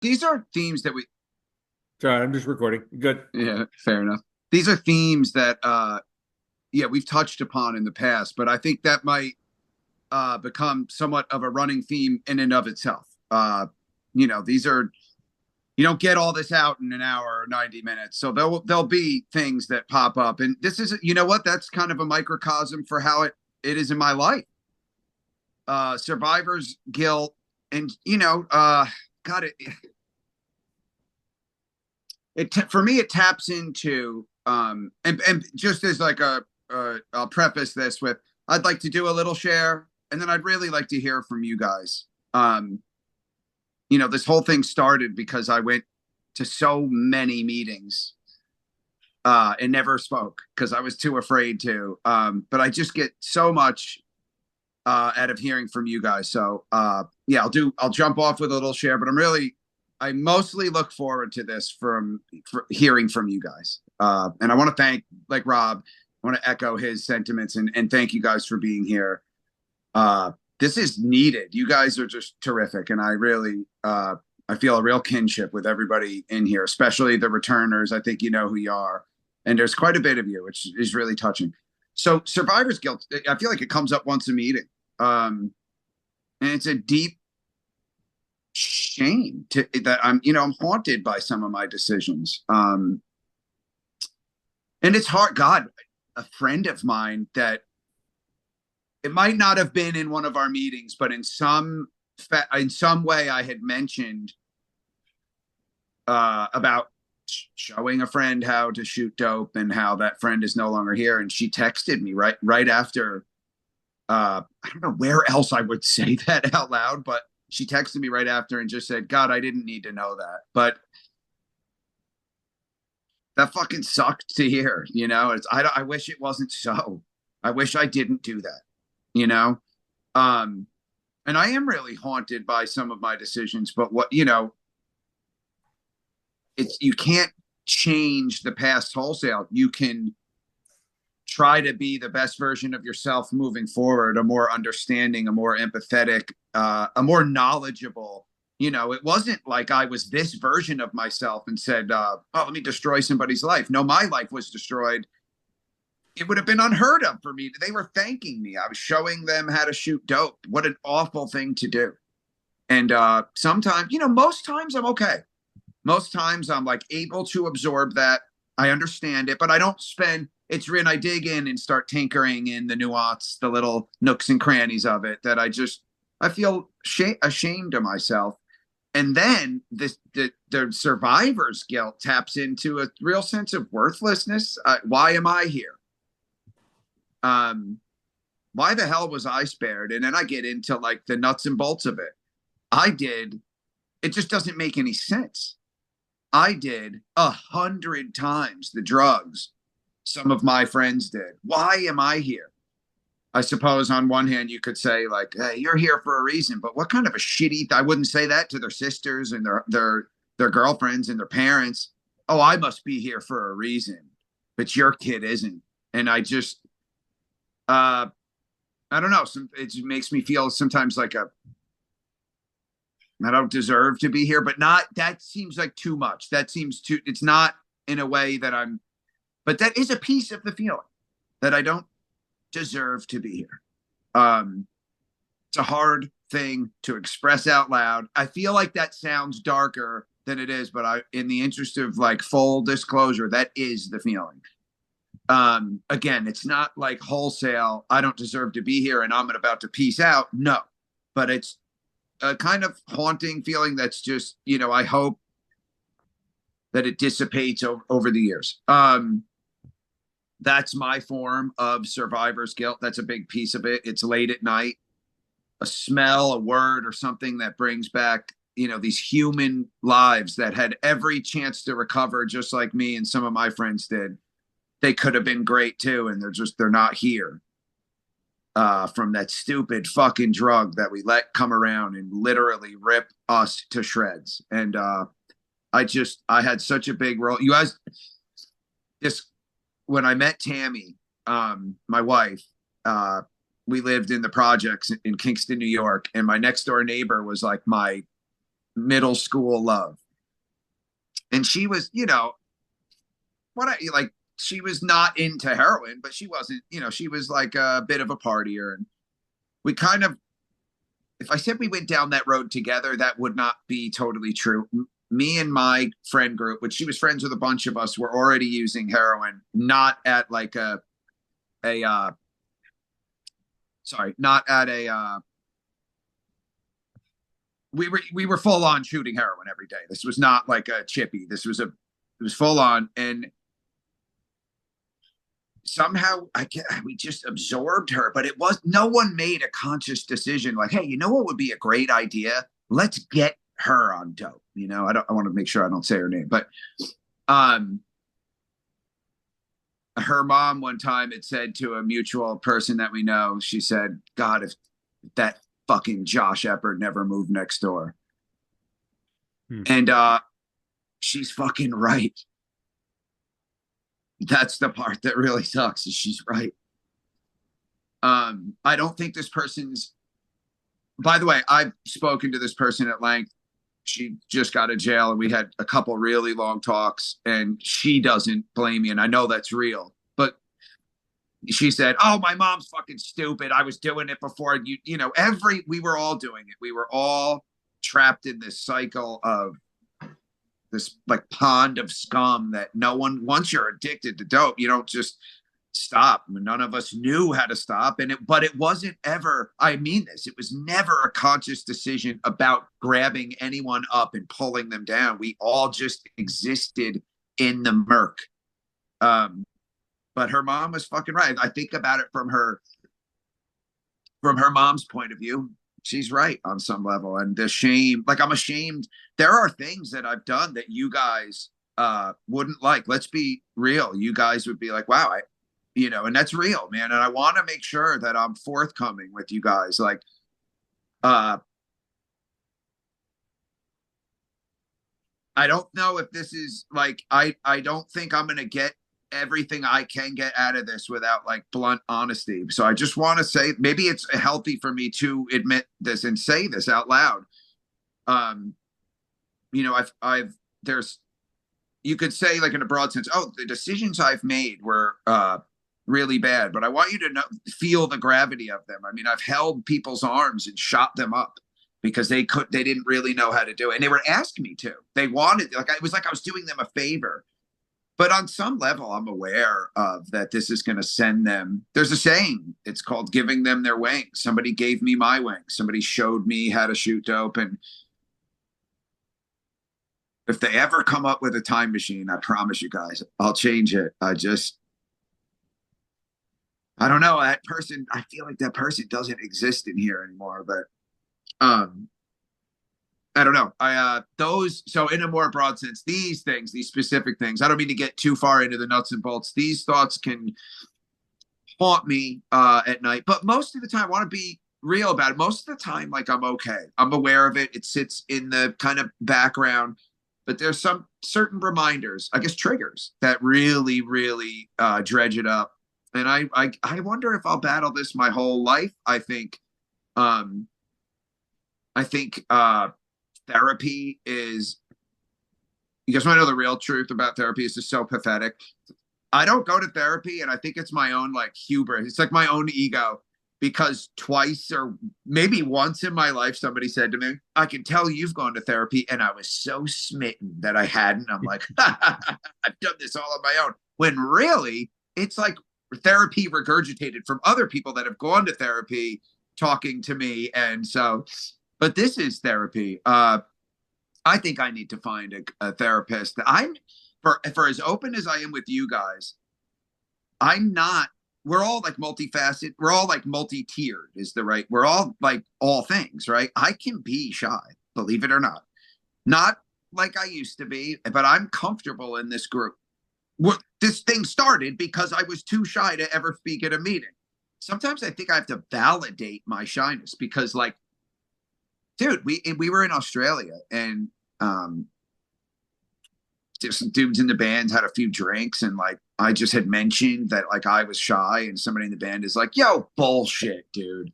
these are themes that we, Sorry, I'm just recording. Good. yeah, fair enough. These are themes that, yeah, we've touched upon in the past, but I think that might become somewhat of a running theme in and of itself. These are, you don't get all this out in an hour or 90 minutes. So there'll be things that pop up. And this is, you know what? That's kind of a microcosm for how it is in my life. Survivor's guilt. And, God, for me, it taps into, and just as like I'll preface this with, I'd like to do a little share, and then I'd really like to hear from you guys. This whole thing started because I went to so many meetings and never spoke because I was too afraid to. But I just get so much out of hearing from you guys. So yeah, I'll jump off with a little share, but I mostly look forward to this for hearing from you guys. And I want to thank, like Rob, I want to echo his sentiments and thank you guys for being here. This is needed. You guys are just terrific, and I feel a real kinship with everybody in here, especially the returners. I think you know who you are, and there's quite a bit of you, which is really touching. So, survivor's guilt. I feel like it comes up once a meeting, and it's a deep shame that I'm haunted by some of my decisions. And it's hard. God, a friend of mine that it might not have been in one of our meetings, but in some way I had mentioned about showing a friend how to shoot dope and how that friend is no longer here, and she texted me right after. I don't know where else I would say that out loud, but she texted me right after and just said, "God, I didn't need to know that," but that fucking sucked to hear. I wish it wasn't so. I wish I didn't do that. You know, um, and I am really haunted by some of my decisions. But it's you can't change the past wholesale. You can try to be the best version of yourself moving forward, a more understanding, a more empathetic, a more knowledgeable. It wasn't like I was this version of myself and said, "Oh, let me destroy somebody's life." No, my life was destroyed. It would have been unheard of for me. They were thanking me. I was showing them how to shoot dope. What an awful thing to do. And sometimes, most times I'm okay. Most times I'm like able to absorb that. I understand it, but I don't spend it's when I dig in and start tinkering in the nuance, the little nooks and crannies of it that I feel ashamed of myself. And then the survivor's guilt taps into a real sense of worthlessness. Why am I here? um why the hell was I spared? And then I get into like the nuts and bolts of it. I did It just doesn't make any sense. I did 100 times the drugs some of my friends did. Why am I here? I suppose on one hand you could say like, hey, you're here for a reason, but what kind of a shitty I wouldn't say that to their sisters and their girlfriends and their parents. Oh, I must be here for a reason, but your kid isn't. And uh I don't know. It makes me feel sometimes like I don't deserve to be here, but not that seems like too much. That seems too. It's not in a way that but that is a piece of the feeling that I don't deserve to be here. Um, it's a hard thing to express out loud. I feel like that sounds darker than it is, but in the interest of like full disclosure, that is the feeling. Again, it's not like wholesale, I don't deserve to be here and I'm about to peace out. No, but it's a kind of haunting feeling that's just, I hope that it dissipates over the years. That's my form of survivor's guilt. That's a big piece of it. It's late at night, a smell, a word, or something that brings back, these human lives that had every chance to recover, just like me and some of my friends did. They could have been great too, and they're not here from that stupid fucking drug that we let come around and literally rip us to shreds. And I had such a big role. You guys, this when I met Tammy, my wife, we lived in the projects in Kingston, New York, and my next door neighbor was like my middle school love. And she was, she was not into heroin, but she wasn't, she was like a bit of a partier. And we kind of, if I said we went down that road together, that would not be totally true. Me and my friend group, which she was friends with a bunch of us, were already using heroin, not at like a not at a we were full on shooting heroin every day. This was not like a chippy. It was full on. And somehow we just absorbed her, but no one made a conscious decision like, hey, you know what would be a great idea? Let's get her on dope. I want to make sure I don't say her name, but her mom one time had said to a mutual person that we know, she said, God, if that fucking Josh Eppert never moved next door. And she's fucking right. That's the part that really sucks, is she's right. I don't think this person's, by the way, I've spoken to this person at length. She just got out of jail and we had a couple really long talks, and she doesn't blame me. And I know that's real, but she said, oh, my mom's fucking stupid. I was doing it before we were all doing it. We were all trapped in this cycle of this like pond of scum that once you're addicted to dope, you don't just stop. None of us knew how to stop. But it wasn't ever, I mean this, it was never a conscious decision about grabbing anyone up and pulling them down. We all just existed in the murk. But her mom was fucking right. I think about it from her mom's point of view. She's right on some level. And the shame, like I'm ashamed. There are things that I've done that you guys wouldn't like. Let's be real. You guys would be like, wow, and that's real, man. And I want to make sure that I'm forthcoming with you guys. Like, I don't know if this is like, I don't think I'm going to get everything I can get out of this without like blunt honesty. So I just want to say, maybe it's healthy for me to admit this and say this out loud. You could say like in a broad sense, oh, the decisions I've made were really bad, but I want you to feel the gravity of them. I mean, I've held people's arms and shot them up because they didn't really know how to do it. And they were asking me to, they wanted, like, it was like I was doing them a favor. But on some level, I'm aware of that this is going to send them. There's a saying, it's called giving them their wings. Somebody gave me my wings. Somebody showed me how to shoot dope. And if they ever come up with a time machine, I promise you guys, I'll change it. I don't know. That person, I feel like that person doesn't exist in here anymore. But I don't know. So in a more broad sense, these things, these specific things, I don't mean to get too far into the nuts and bolts. These thoughts can haunt me at night, but most of the time I want to be real about it. Most of the time, like, I'm okay. I'm aware of it. It sits in the kind of background, but there's some certain reminders, I guess, triggers that really, really dredge it up. And I wonder if I'll battle this my whole life. I think therapy is, you guys want to know the real truth about therapy? Is just so pathetic. I don't go to therapy, and I think it's my own like hubris. It's like my own ego, because twice or maybe once in my life, somebody said to me, I can tell you've gone to therapy. And I was so smitten that I hadn't. I'm like, I've done this all on my own. When really, it's like therapy regurgitated from other people that have gone to therapy talking to me. And so, but this is therapy. I think I need to find a therapist. For as open as I am with you guys, I'm not, we're all like multifaceted. We're all like multi-tiered we're all like all things, right? I can be shy, believe it or not. Not like I used to be, but I'm comfortable in this group. This thing started because I was too shy to ever speak at a meeting. Sometimes I think I have to validate my shyness because, like, dude, we were in Australia, and some dudes in the band had a few drinks, and like I just had mentioned that like I was shy, and somebody in the band is like, yo, bullshit, dude.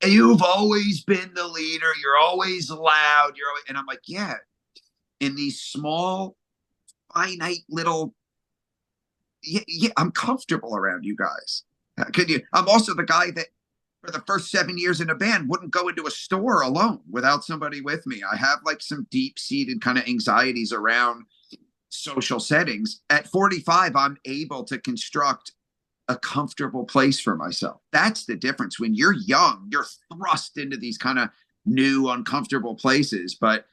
you've always been the leader. You're always loud. You're always, and I'm like, yeah, in these small, finite little, yeah, yeah, I'm comfortable around you guys. Could you? I'm also the guy that for the first 7 years in a band wouldn't go into a store alone without somebody with me. I have like some deep seated kind of anxieties around social settings. At 45, I'm able to construct a comfortable place for myself. That's the difference. When you're young, you're thrust into these kind of new, uncomfortable places. But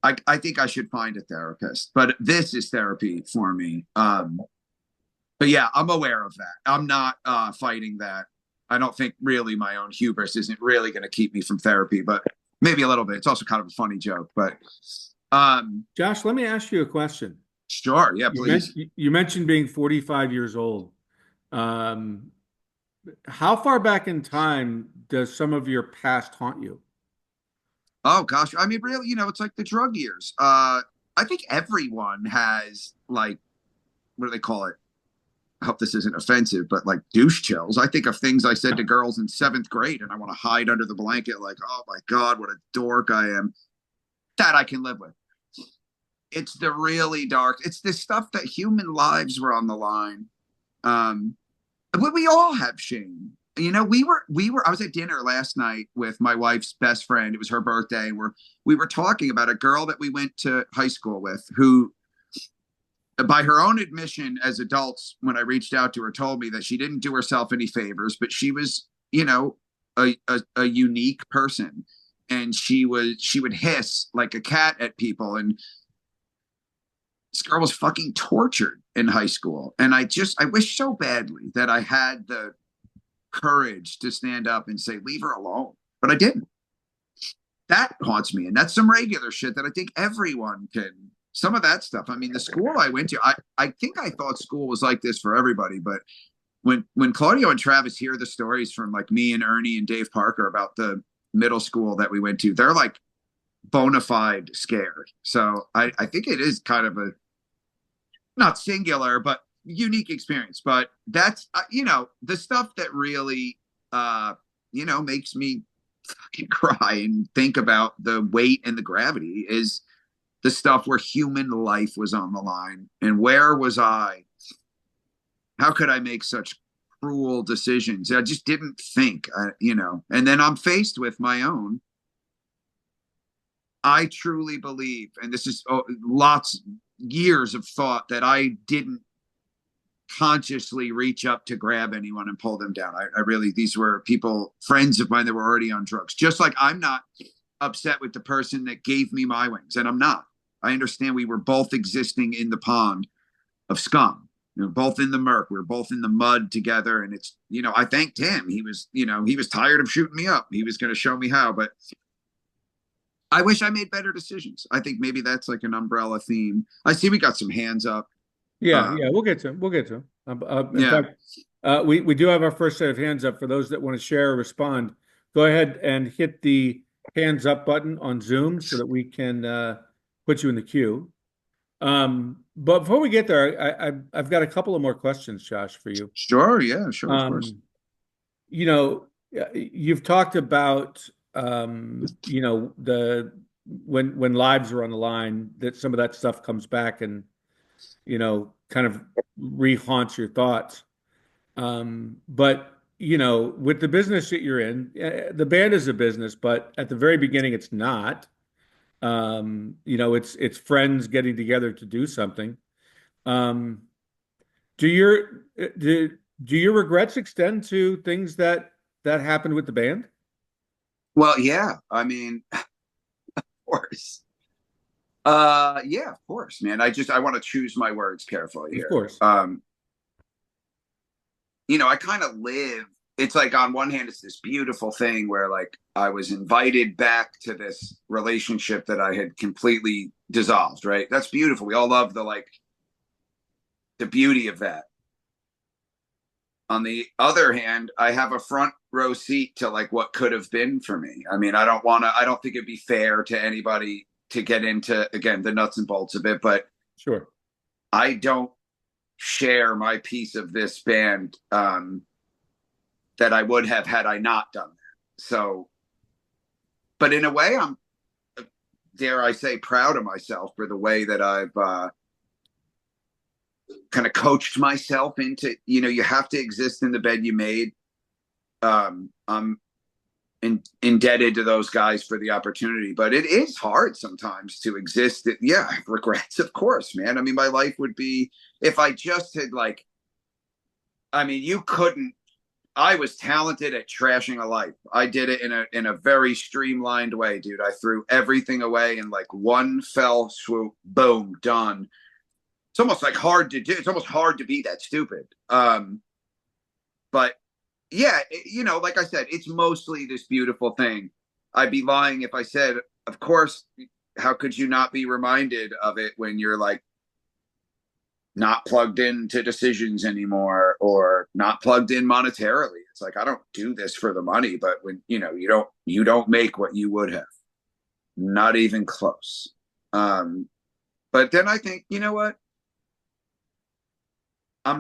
I think I should find a therapist. But this is therapy for me. But yeah, I'm aware of that. I'm not fighting that. I don't think really my own hubris isn't really going to keep me from therapy, but maybe a little bit. It's also kind of a funny joke. But Josh, let me ask you a question. sure, yeah, You, please. you mentioned being 45 years old. Um, how far back in time does some of your past haunt you? Oh gosh, I mean, really, it's like the drug years. I think everyone has like, what do they call it? I hope this isn't offensive, but like douche chills. I think of things I said to girls in seventh grade, and I want to hide under the blanket, like, oh my god, what a dork I am. That I can live with. It's the really dark. It's the stuff that human lives were on the line. Um, but we all have shame. We were. I was at dinner last night with my wife's best friend. It was her birthday, and we were talking about a girl that we went to high school with, who, by her own admission as adults, when I reached out to her, told me that she didn't do herself any favors, but she was, a unique person, and she would hiss like a cat at people, and this girl was fucking tortured in high school, and I wish so badly that I had the courage to stand up and say, leave her alone. But I didn't. That haunts me. And that's some regular shit that I think everyone can. Some of that stuff. I mean, the school I went to, I think I thought school was like this for everybody. But when Claudio and Travis hear the stories from like me and Ernie and Dave Parker about the middle school that we went to, they're like bona fide scared. So I think it is kind of a not singular, but unique experience. But that's the stuff that really makes me fucking cry and think about the weight and the gravity is the stuff where human life was on the line. And where was I? How could I make such cruel decisions? I just didn't think. And then I'm faced with my own. I truly believe, and this is lots years of thought, that I didn't consciously reach up to grab anyone and pull them down. I really, these were people, friends of mine that were already on drugs. Just like I'm not upset with the person that gave me my wings, and I'm not. I understand we were both existing in the pond of scum. Both in the murk. We were both in the mud together, and it's I thanked him. He was tired of shooting me up. He was going to show me how, but I wish I made better decisions. I think maybe that's like an umbrella theme. I see we got some hands up. Yeah, we'll get to him. We'll get to him. In Yeah. fact, we do have our first set of hands up. For those that want to share or respond, go ahead and hit the hands up button on Zoom so that we can put you in the queue. But before we get there, I've got a couple of more questions, Josh, for you. Sure. Yeah. Sure. Of course. You've talked about the when lives are on the line, that some of that stuff comes back and kind of rehaunts your thoughts. But with the business that you're in, the band is a business, but at the very beginning, it's not. It's friends getting together to do something. Um, do your do your regrets extend to things that happened with the band? Well, yeah. I mean, of course. Yeah, of course, man. I want to choose my words carefully Of here. course. I kind of live. It's like on one hand, it's this beautiful thing where like I was invited back to this relationship that I had completely dissolved. Right? That's beautiful. We all love the beauty of that. On the other hand, I have a front row seat to like what could have been for me. I mean, I don't think it'd be fair to anybody to get into, again, the nuts and bolts of it, but Sure. I don't share my piece of this band that I would have had I not done that. So, but in a way, I'm, dare I say, proud of myself for the way that I've kind of coached myself into, you have to exist in the bed you made. I'm indebted to those guys for the opportunity, but it is hard sometimes to exist. Yeah, regrets, of course, man. I mean, my life would be, if I just had like, I mean, you couldn't. I was talented at trashing a life. I did it in a very streamlined way, dude. I threw everything away in like one fell swoop. Boom, done. It's almost like hard to do. It's almost hard to be that stupid. But yeah, like I said, it's mostly this beautiful thing. I'd be lying if I said, of course, how could you not be reminded of it when you're like not plugged into decisions anymore or not plugged in monetarily? It's like, I don't do this for the money, but when, you don't make what you would have, not even close. But then I think, you know what? I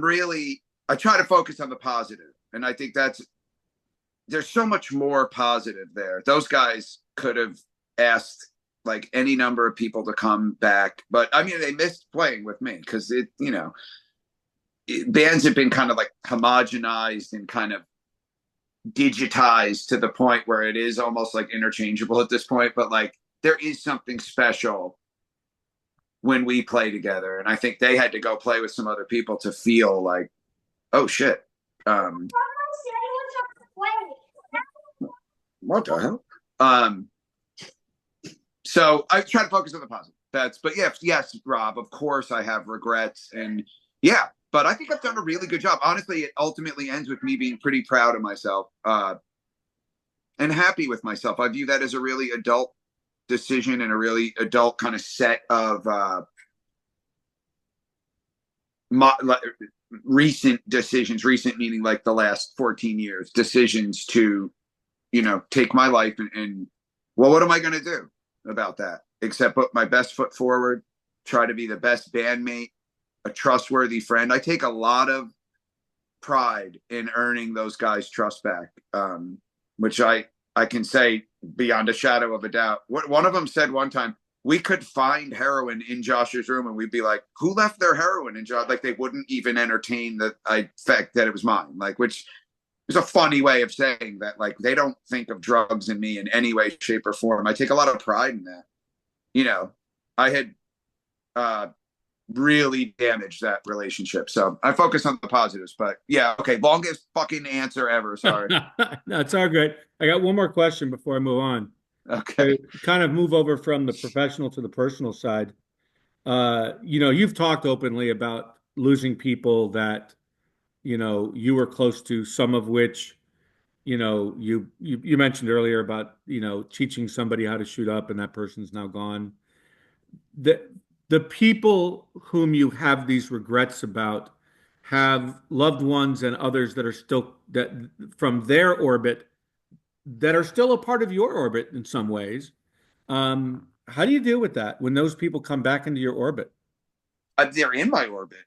try to focus on the positive. And I think there's so much more positive there. Those guys could have asked like any number of people to come back, but I mean, they missed playing with me because bands have been kind of like homogenized and kind of digitized to the point where it is almost like interchangeable at this point. But like, there is something special when we play together. And I think they had to go play with some other people to feel like, oh shit. What the hell? So I try to focus on the positive. But yes, Rob, of course I have regrets. And yeah, but I think I've done a really good job. Honestly, it ultimately ends with me being pretty proud of myself and happy with myself. I view that as a really adult decision and a really adult kind of set of recent decisions, recent meaning like the last 14 years, decisions to, take my life and well, what am I going to do about that? Except put my best foot forward, try to be the best bandmate, a trustworthy friend. I take a lot of pride in earning those guys' trust back, which I can say beyond a shadow of a doubt. One of them said one time, we could find heroin in Josh's room and we'd be like, who left their heroin in Josh? Like they wouldn't even entertain the fact that it was mine. Like, which is a funny way of saying that. Like they don't think of drugs in me in any way, shape, or form. I take a lot of pride in that. I had really damaged that relationship. So I focus on the positives. But yeah, okay, longest fucking answer ever. Sorry. No, it's all good. I got one more question before I move on. Okay. Kind of move over from the professional to the personal side. You've talked openly about losing people that, you were close to, some of which, you mentioned earlier about, teaching somebody how to shoot up and that person's now gone. The the people whom you have these regrets about have loved ones and others that are still that from their orbit that are still a part of your orbit in some ways. How do you deal with that when those people come back into your orbit? They're in my orbit.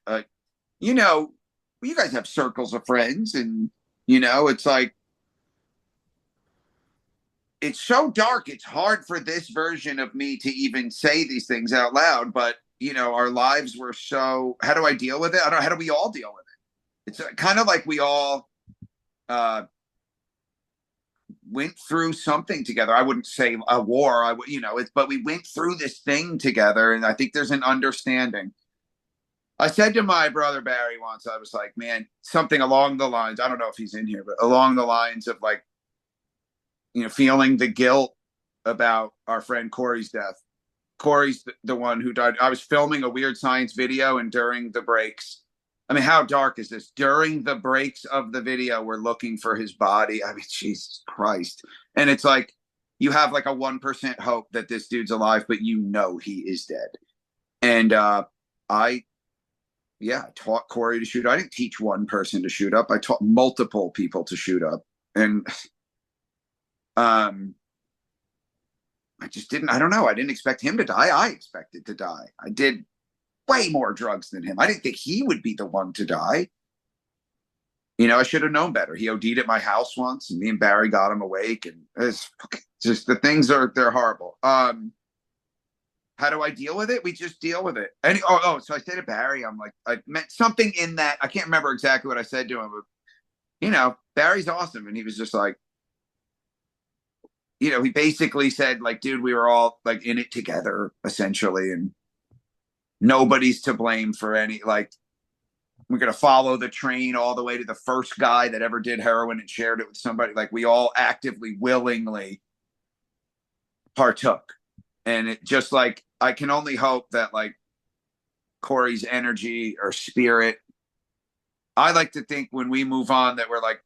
You guys have circles of friends, and it's like it's so dark. It's hard for this version of me to even say these things out loud. But our lives were so. How do I deal with it? I don't know. How do we all deal with it? It's kind of like we all went through something together. I wouldn't say a war. But we went through this thing together, and I think there's an understanding. I said to my brother Barry once, I was like, man, something along the lines, I don't know if he's in here, but along the lines of like, feeling the guilt about our friend Corey's death. Corey's the one who died. I was filming a Weird Science video, and during the breaks, I mean, how dark is this? During the breaks of the video, we're looking for his body. I mean, Jesus Christ. And it's like, you have like a 1% hope that this dude's alive, but he is dead. And I taught Corey to shoot. I didn't teach one person to shoot up. I taught multiple people to shoot up. And I just didn't, I don't know. I didn't expect him to die. I expected to die. I did way more drugs than him. I didn't think he would be the one to die. I should have known better. He OD'd at my house once, and me and Barry got him awake, and it's just the things they're horrible. How do I deal with it? We just deal with it. And so I said to Barry, I'm like, I meant something in that. I can't remember exactly what I said to him, but Barry's awesome, and he was just like, he basically said like, dude, we were all like in it together essentially, and nobody's to blame for any like. We're going to follow the train all the way to the first guy that ever did heroin and shared it with somebody. Like we all actively, willingly partook. And it just like, I can only hope that like Corey's energy or spirit, I like to think when we move on that we're like,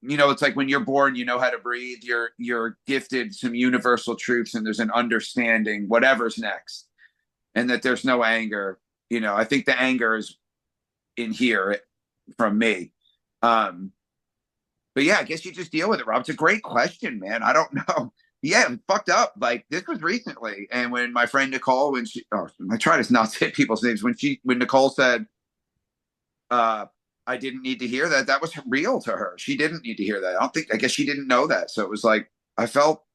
it's like when you're born, you know how to breathe. You're gifted some universal truths, and there's an understanding, whatever's next, and that there's no anger. I think the anger is in here from me. But yeah, I guess you just deal with it, Rob. It's a great question, man. I don't know. Yeah, fucked up. Like this was recently, and when my friend Nicole, I try to not say people's names. When Nicole said, I didn't need to hear that. That was real to her. She didn't need to hear that. I guess she didn't know that. So it was like, I felt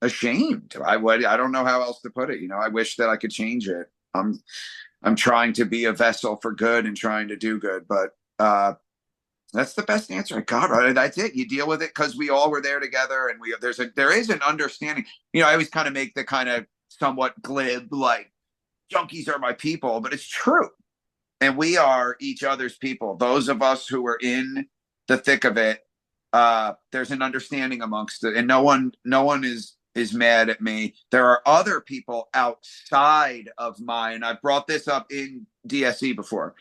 ashamed. I don't know how else to put it. I wish that I could change it. I'm trying to be a vessel for good and trying to do good, but that's the best answer I got. Right? That's it. You deal with it because we all were there together, and there is an understanding. I always kind of make the kind of somewhat glib like junkies are my people, but it's true. And we are each other's people. Those of us who are in the thick of it, there's an understanding amongst it, and no one is mad at me. There are other people outside of mine. I brought this up in DSC before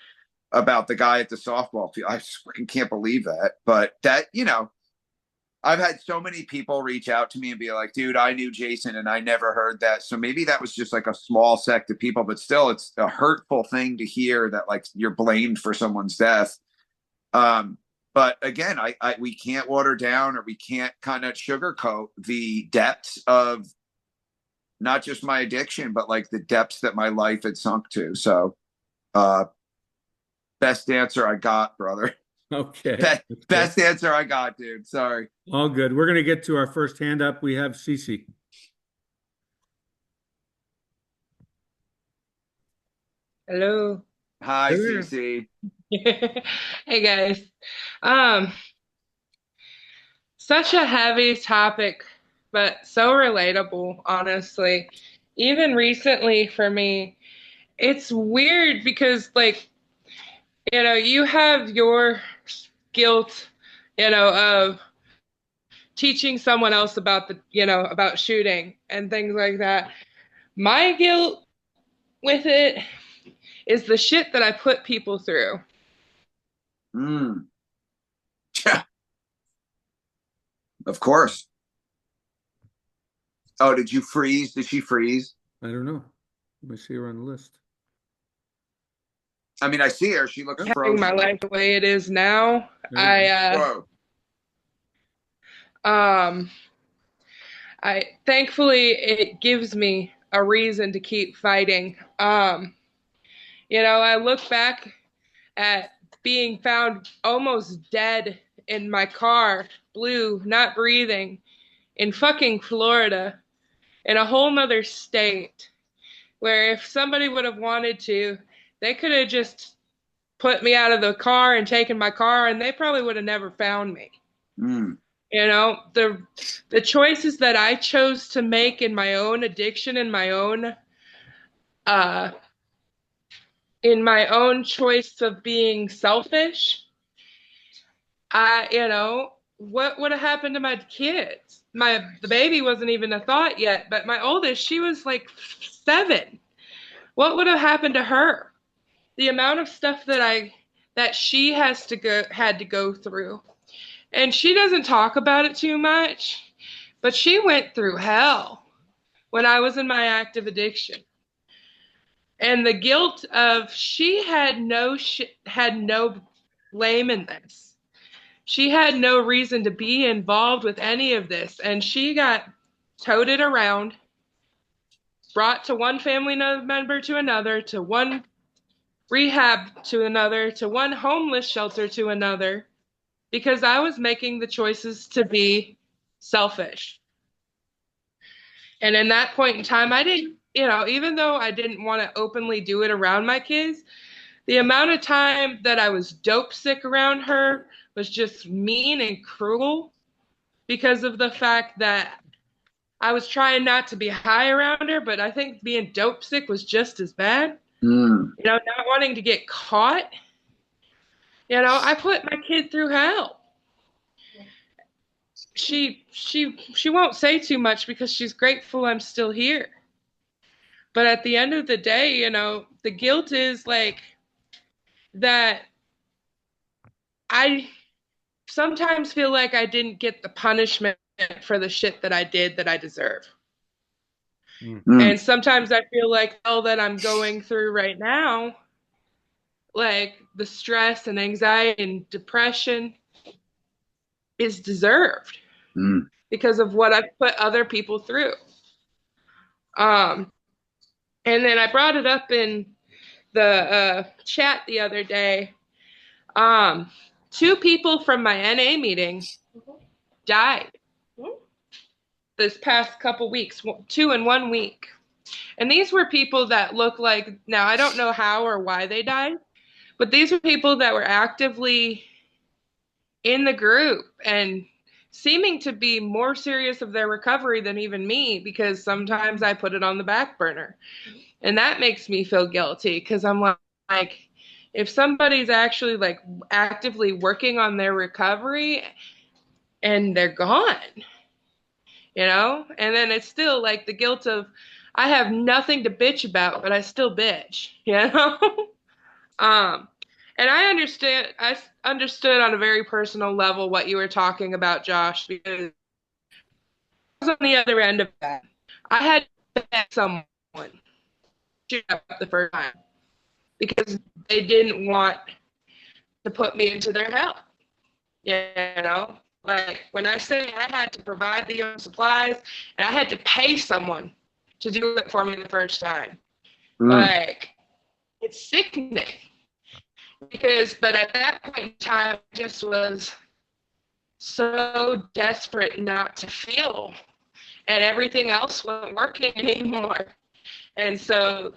about the guy at the softball field. I fucking can't believe that. But that, I've had so many people reach out to me and be like, dude, I knew Jason and I never heard that. So maybe that was just like a small sect of people, but still it's a hurtful thing to hear that like you're blamed for someone's death. But again, we can't water down or we can't kind of sugarcoat the depths of not just my addiction, but like the depths that my life had sunk to. So best answer I got, brother. Okay. Best answer I got, dude. Sorry. All good. We're going to get to our first hand up. We have Cece. Hello. Hi, Hello. Cece. Hey guys. Um, Such a heavy topic, but so relatable, honestly. Even recently for me, it's weird because you have your guilt, of teaching someone else about about shooting and things like that. My guilt with it is the shit that I put people through. Mm. Of course. Oh, did you freeze? Did she freeze? I don't know. Let me see her on the list. I mean, I see her. She looks Having frozen. my life the way it is now, Whoa. um I thankfully it gives me a reason to keep fighting. I look back at being found almost dead in my car, blue, not breathing, in fucking Florida, in a whole nother state, where if somebody would have wanted to, they could have just put me out of the car and taken my car, and they probably would have never found me. Mm. The choices that I chose to make in my own addiction, uh in my own choice of being selfish, what would have happened to my kids? The baby wasn't even a thought yet, but my oldest, she was like 7. What would have happened to her? The amount of stuff that she had to go through. And she doesn't talk about it too much, but she went through hell when I was in my active addiction. And the guilt of she had no blame in this. She had no reason to be involved with any of this, and she got toted around, brought to one family member to another, to one rehab to another, to one homeless shelter to another, because I was making the choices to be selfish. And in that point in time, I didn't, even though I didn't want to openly do it around my kids, the amount of time that I was dope sick around her was just mean and cruel because of the fact that I was trying not to be high around her, but I think being dope sick was just as bad. Not wanting to get caught. I put my kid through hell. She won't say too much because she's grateful I'm still here. But at the end of the day, the guilt is like that I sometimes feel like I didn't get the punishment for the shit that I did that I deserve. And sometimes I feel like all that I'm going through right now, like the stress and anxiety and depression, is deserved because of what I've put other people through. And then I brought it up in the chat the other day. 2 people from my NA meeting died this past couple weeks, 2 in 1 week. And these were people that look like, now I don't know how or why they died, but these were people that were actively in the group and seeming to be more serious of their recovery than even me, because sometimes I put it on the back burner. And that makes me feel guilty because I'm like, if somebody's actually like actively working on their recovery and they're gone, and then it's still like the guilt of, I have nothing to bitch about, but I still bitch, And I understood on a very personal level what you were talking about, Josh, because I was on the other end of that. I had to beg someone to up the first time because they didn't want to put me into their hell. Like when I say I had to provide the supplies and I had to pay someone to do it for me the first time. Like, it's sickening. But at that point in time, I just was so desperate not to feel, and everything else wasn't working anymore. And so,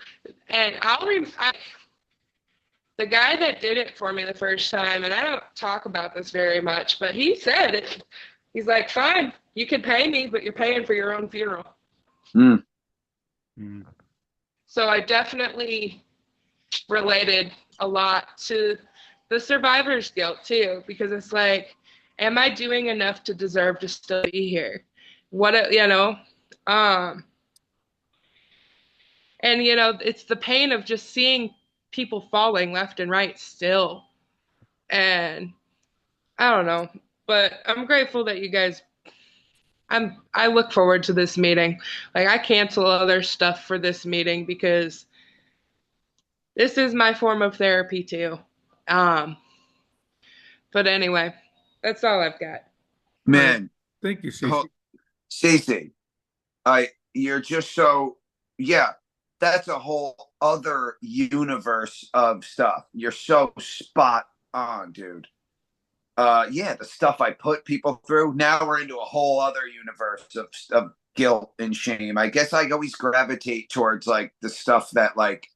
the guy that did it for me the first time, and I don't talk about this very much, but he said it. He's like, fine, you can pay me, but you're paying for your own funeral. So I definitely related a lot to the survivor's guilt too, because it's like, am I doing enough to deserve to still be here? And it's the pain of just seeing people falling left and right still. And I don't know, but I'm grateful that you guys, I look forward to this meeting. Like, I cancel other stuff for this meeting because this is my form of therapy too. But anyway, that's all I've got. Man, thank you, Cece. Cece, you're just so, that's a whole other universe of stuff. You're so spot on, dude. The stuff I put people through. Now we're into a whole other universe of guilt and shame. I guess I always gravitate towards like the stuff that like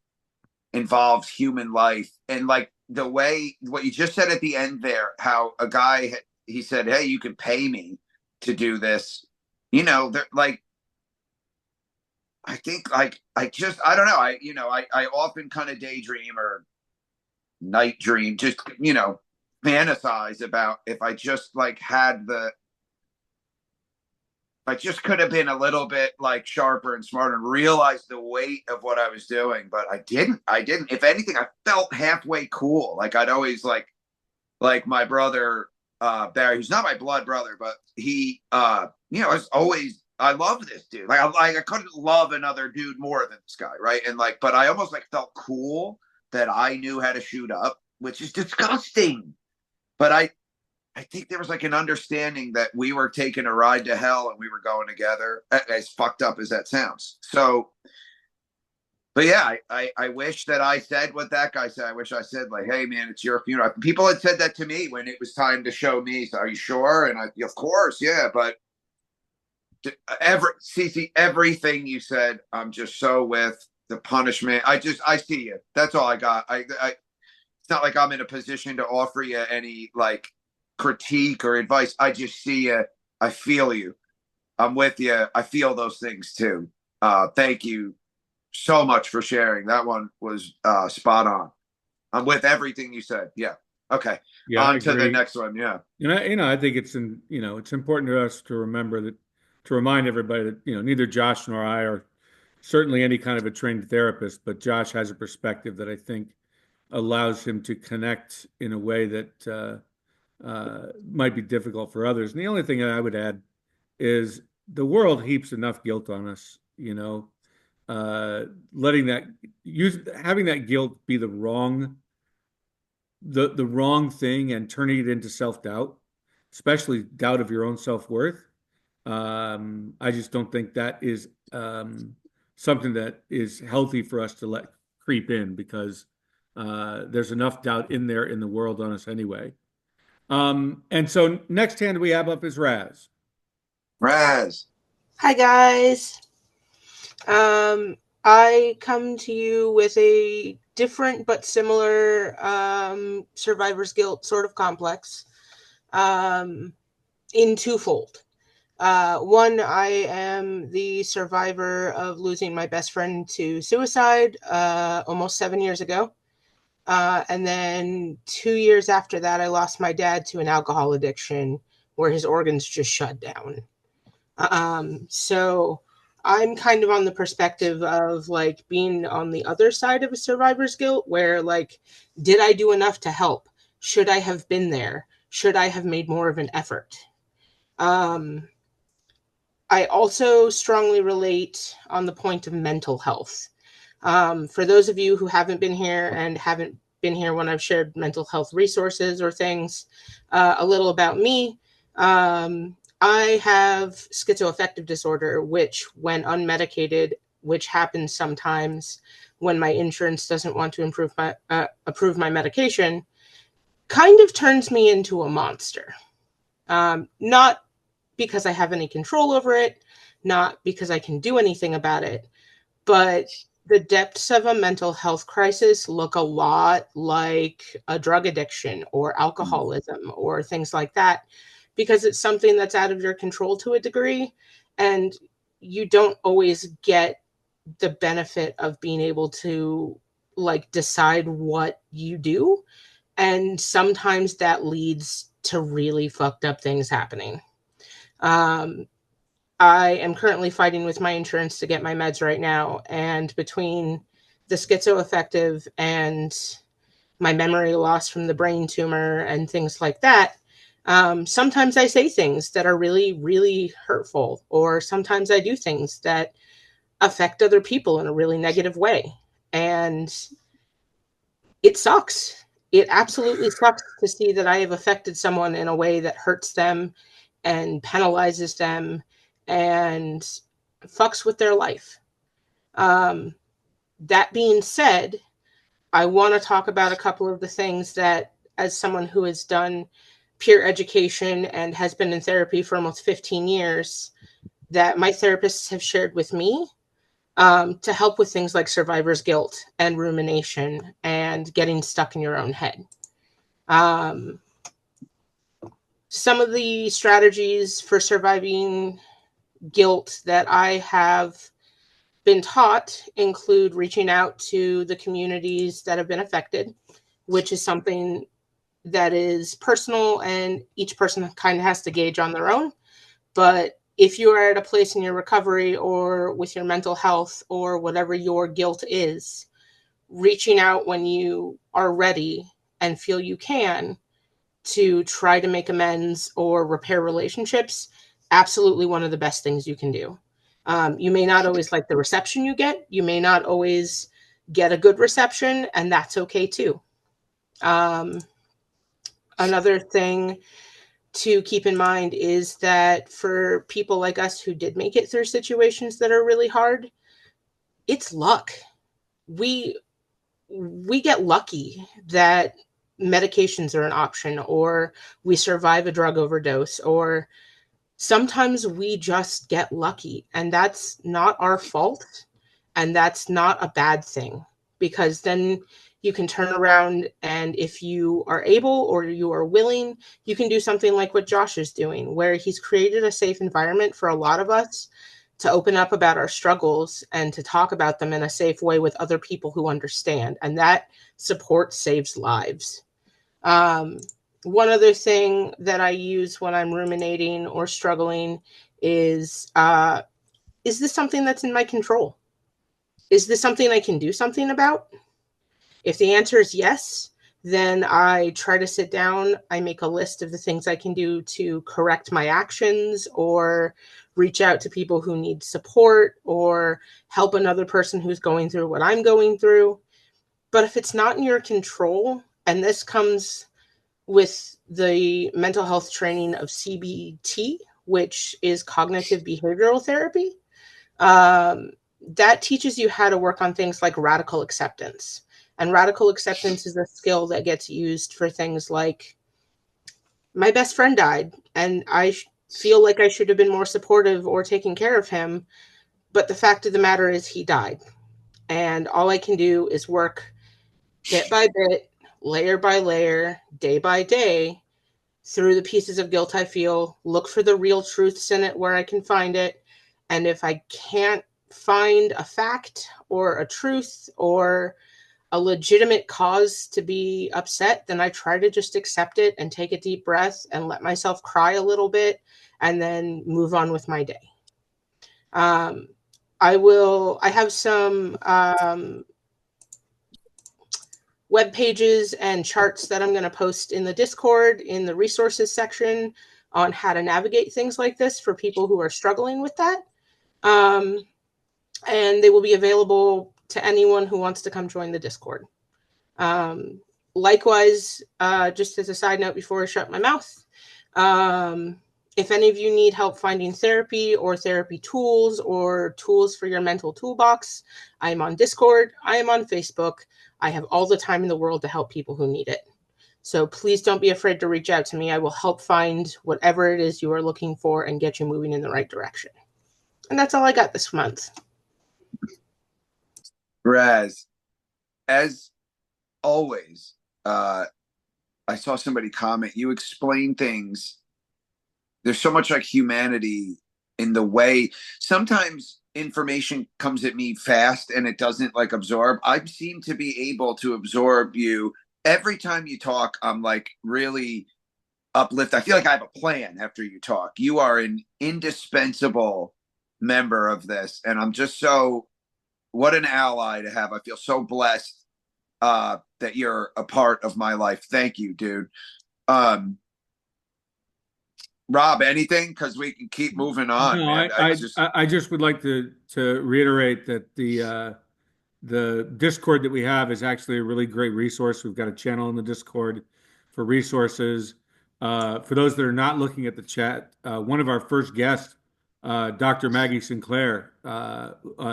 involves human life, and like the way what you just said at the end there, how a guy, he said, hey, you can pay me to do this. They're like, I think like I don't know. I often kind of daydream or night dream, just fantasize about if I just like I just could have been a little bit like sharper and smarter and realized the weight of what I was doing, but I didn't. If anything, I felt halfway cool. Like I'd always like my brother, Barry, who's not my blood brother, but he, I was always, I loved this dude. Like I couldn't love another dude more than this guy. Right. And like, but I almost like felt cool that I knew how to shoot up, which is disgusting. But I think there was like an understanding that we were taking a ride to hell and we were going together, as fucked up as that sounds. So, But yeah, I wish that I said what that guy said. I wish I said, like, hey man, it's your funeral. People had said that to me when it was time to show me. So are you sure? And of course, yeah. But Cece, everything you said, I'm just so with the punishment. I see you. That's all I got. It's not like I'm in a position to offer you any like critique or advice. I just see you. I feel you. I'm with you. I feel those things too. Thank you so much for sharing. That one was spot on. I'm with everything you said. Yeah. Okay. Yeah, on to the next one. Yeah. I think it's it's important to us to remember that, to remind everybody that, neither Josh nor I are certainly any kind of a trained therapist, but Josh has a perspective that I think allows him to connect in a way that might be difficult for others. And the only thing that I would add is the world heaps enough guilt on us, having that guilt be the wrong thing and turning it into self-doubt, especially doubt of your own self-worth. I just don't think that is something that is healthy for us to let creep in, because there's enough doubt in there in the world on us anyway. And so next hand we have up is Raz. Raz. Hi, guys. I come to you with a different but similar survivor's guilt sort of complex in twofold. One, I am the survivor of losing my best friend to suicide almost 7 years ago. And then 2 years after that, I lost my dad to an alcohol addiction where his organs just shut down. So I'm kind of on the perspective of like being on the other side of a survivor's guilt, where like, did I do enough to help? Should I have been there? Should I have made more of an effort? I also strongly relate on the point of mental health. For those of you who haven't been here and haven't been here when I've shared mental health resources or things, a little about me. I have schizoaffective disorder, which when unmedicated, which happens sometimes when my insurance doesn't want to approve my medication, kind of turns me into a monster. Not because I have any control over it, not because I can do anything about it, but the depths of a mental health crisis look a lot like a drug addiction or alcoholism or things like that, because it's something that's out of your control to a degree, and you don't always get the benefit of being able to like decide what you do. And sometimes that leads to really fucked up things happening. I am currently fighting with my insurance to get my meds right now. And between the schizoaffective and my memory loss from the brain tumor and things like that, sometimes I say things that are really, really hurtful, or sometimes I do things that affect other people in a really negative way. And it sucks. It absolutely sucks to see that I have affected someone in a way that hurts them and penalizes them and fucks with their life. That being said, I want to talk about a couple of the things that, as someone who has done peer education and has been in therapy for almost 15 years, that my therapists have shared with me to help with things like survivor's guilt and rumination and getting stuck in your own head. Some of the strategies for surviving guilt that I have been taught include reaching out to the communities that have been affected, which is something that is personal and each person kind of has to gauge on their own. But if you are at a place in your recovery or with your mental health or whatever your guilt is, reaching out when you are ready and feel you can to try to make amends or repair relationships, absolutely one of the best things you can do. You may not always like the reception you get. You may not always get a good reception, and that's okay too. Another thing to keep in mind is that for people like us who did make it through situations that are really hard, it's luck. we get lucky that medications are an option, or we survive a drug overdose, or sometimes we just get lucky, and that's not our fault, and that's not a bad thing, because then you can turn around, and if you are able or you are willing, you can do something like what Josh is doing, where he's created a safe environment for a lot of us to open up about our struggles and to talk about them in a safe way with other people who understand. And that support saves lives. One other thing that I use when I'm ruminating or struggling is this something that's in my control? Is this something I can do something about? If the answer is yes, then I try to sit down. I make a list of the things I can do to correct my actions, or reach out to people who need support, or help another person who's going through what I'm going through. But if it's not in your control, and this comes with the mental health training of CBT, which is cognitive behavioral therapy, that teaches you how to work on things like radical acceptance. And radical acceptance is a skill that gets used for things like, my best friend died, and I feel like I should have been more supportive or taking care of him. But the fact of the matter is, he died. And all I can do is work bit by bit, layer by layer, day by day, through the pieces of guilt I feel, look for the real truths in it where I can find it. And if I can't find a fact or a truth or a legitimate cause to be upset, then I try to just accept it and take a deep breath and let myself cry a little bit and then move on with my day. I have some web pages and charts that I'm going to post in the Discord in the resources section on how to navigate things like this for people who are struggling with that. And they will be available to anyone who wants to come join the Discord. Likewise, just as a side note before I shut my mouth, if any of you need help finding therapy or therapy tools or tools for your mental toolbox, I am on Discord. I am on Facebook. I have all the time in the world to help people who need it. So please don't be afraid to reach out to me. I will help find whatever it is you are looking for and get you moving in the right direction. And that's all I got this month. Raz, as always, I saw somebody comment, you explain things. There's so much like humanity in the way sometimes information comes at me fast and it doesn't like absorb. I seem to be able to absorb you. Every time you talk, I'm like really uplift. I feel like I have a plan after you talk. You are an indispensable member of this. And I'm just what an ally to have. I feel so blessed that you're a part of my life. Thank you, dude. Rob, anything? Because we can keep moving on. No, man. I just would like to reiterate that the Discord that we have is actually a really great resource. We've got a channel in the Discord for resources. For those that are not looking at the chat, one of our first guests, Dr. Maggie Sinclair,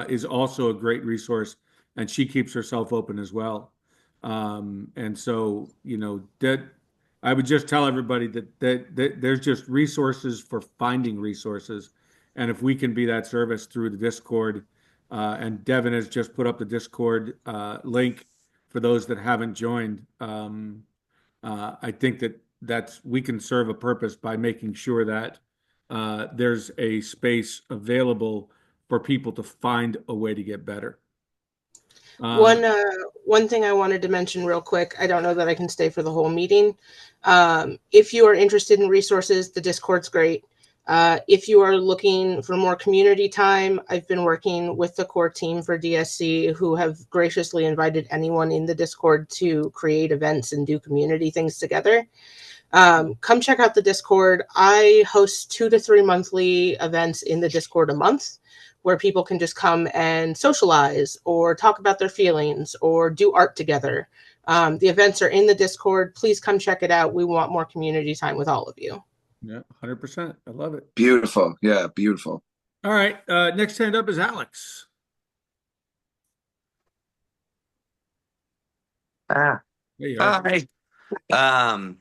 is also a great resource, and she keeps herself open as well. And so, that I would just tell everybody that there's just resources for finding resources. And if we can be that service through the Discord, and Devin has just put up the Discord link for those that haven't joined, I think that's we can serve a purpose by making sure that there's a space available for people to find a way to get better. One thing I wanted to mention real quick, I don't know that I can stay for the whole meeting. If you are interested in resources, the Discord's great. If you are looking for more community time, I've been working with the core team for DSC, who have graciously invited anyone in the Discord to create events and do community things together. Come check out the Discord. I host 2 to 3 monthly events in the Discord a month, where people can just come and socialize or talk about their feelings or do art together. The events are in the Discord. Please come check it out. We want more community time with all of you. Yeah, 100%. I love it. Beautiful. Yeah, beautiful. All right. Next hand up is Alex. Ah, There you are. hi. Um,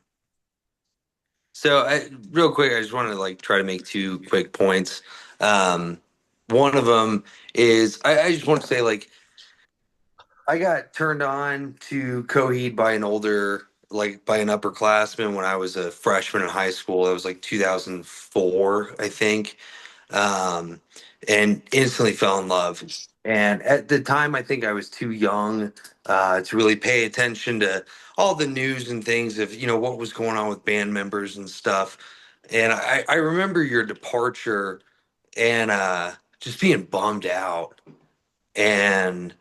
real quick, I just want to like try to make two quick points. Um, one of them is I just want to say like I got turned on to Coheed by by an upperclassman when I was a freshman in high school. It was like 2004, I think, um, and instantly fell in love. And at the time, I think I was too young to really pay attention to all the news and things of what was going on with band members and stuff. And I remember your departure and just being bummed out and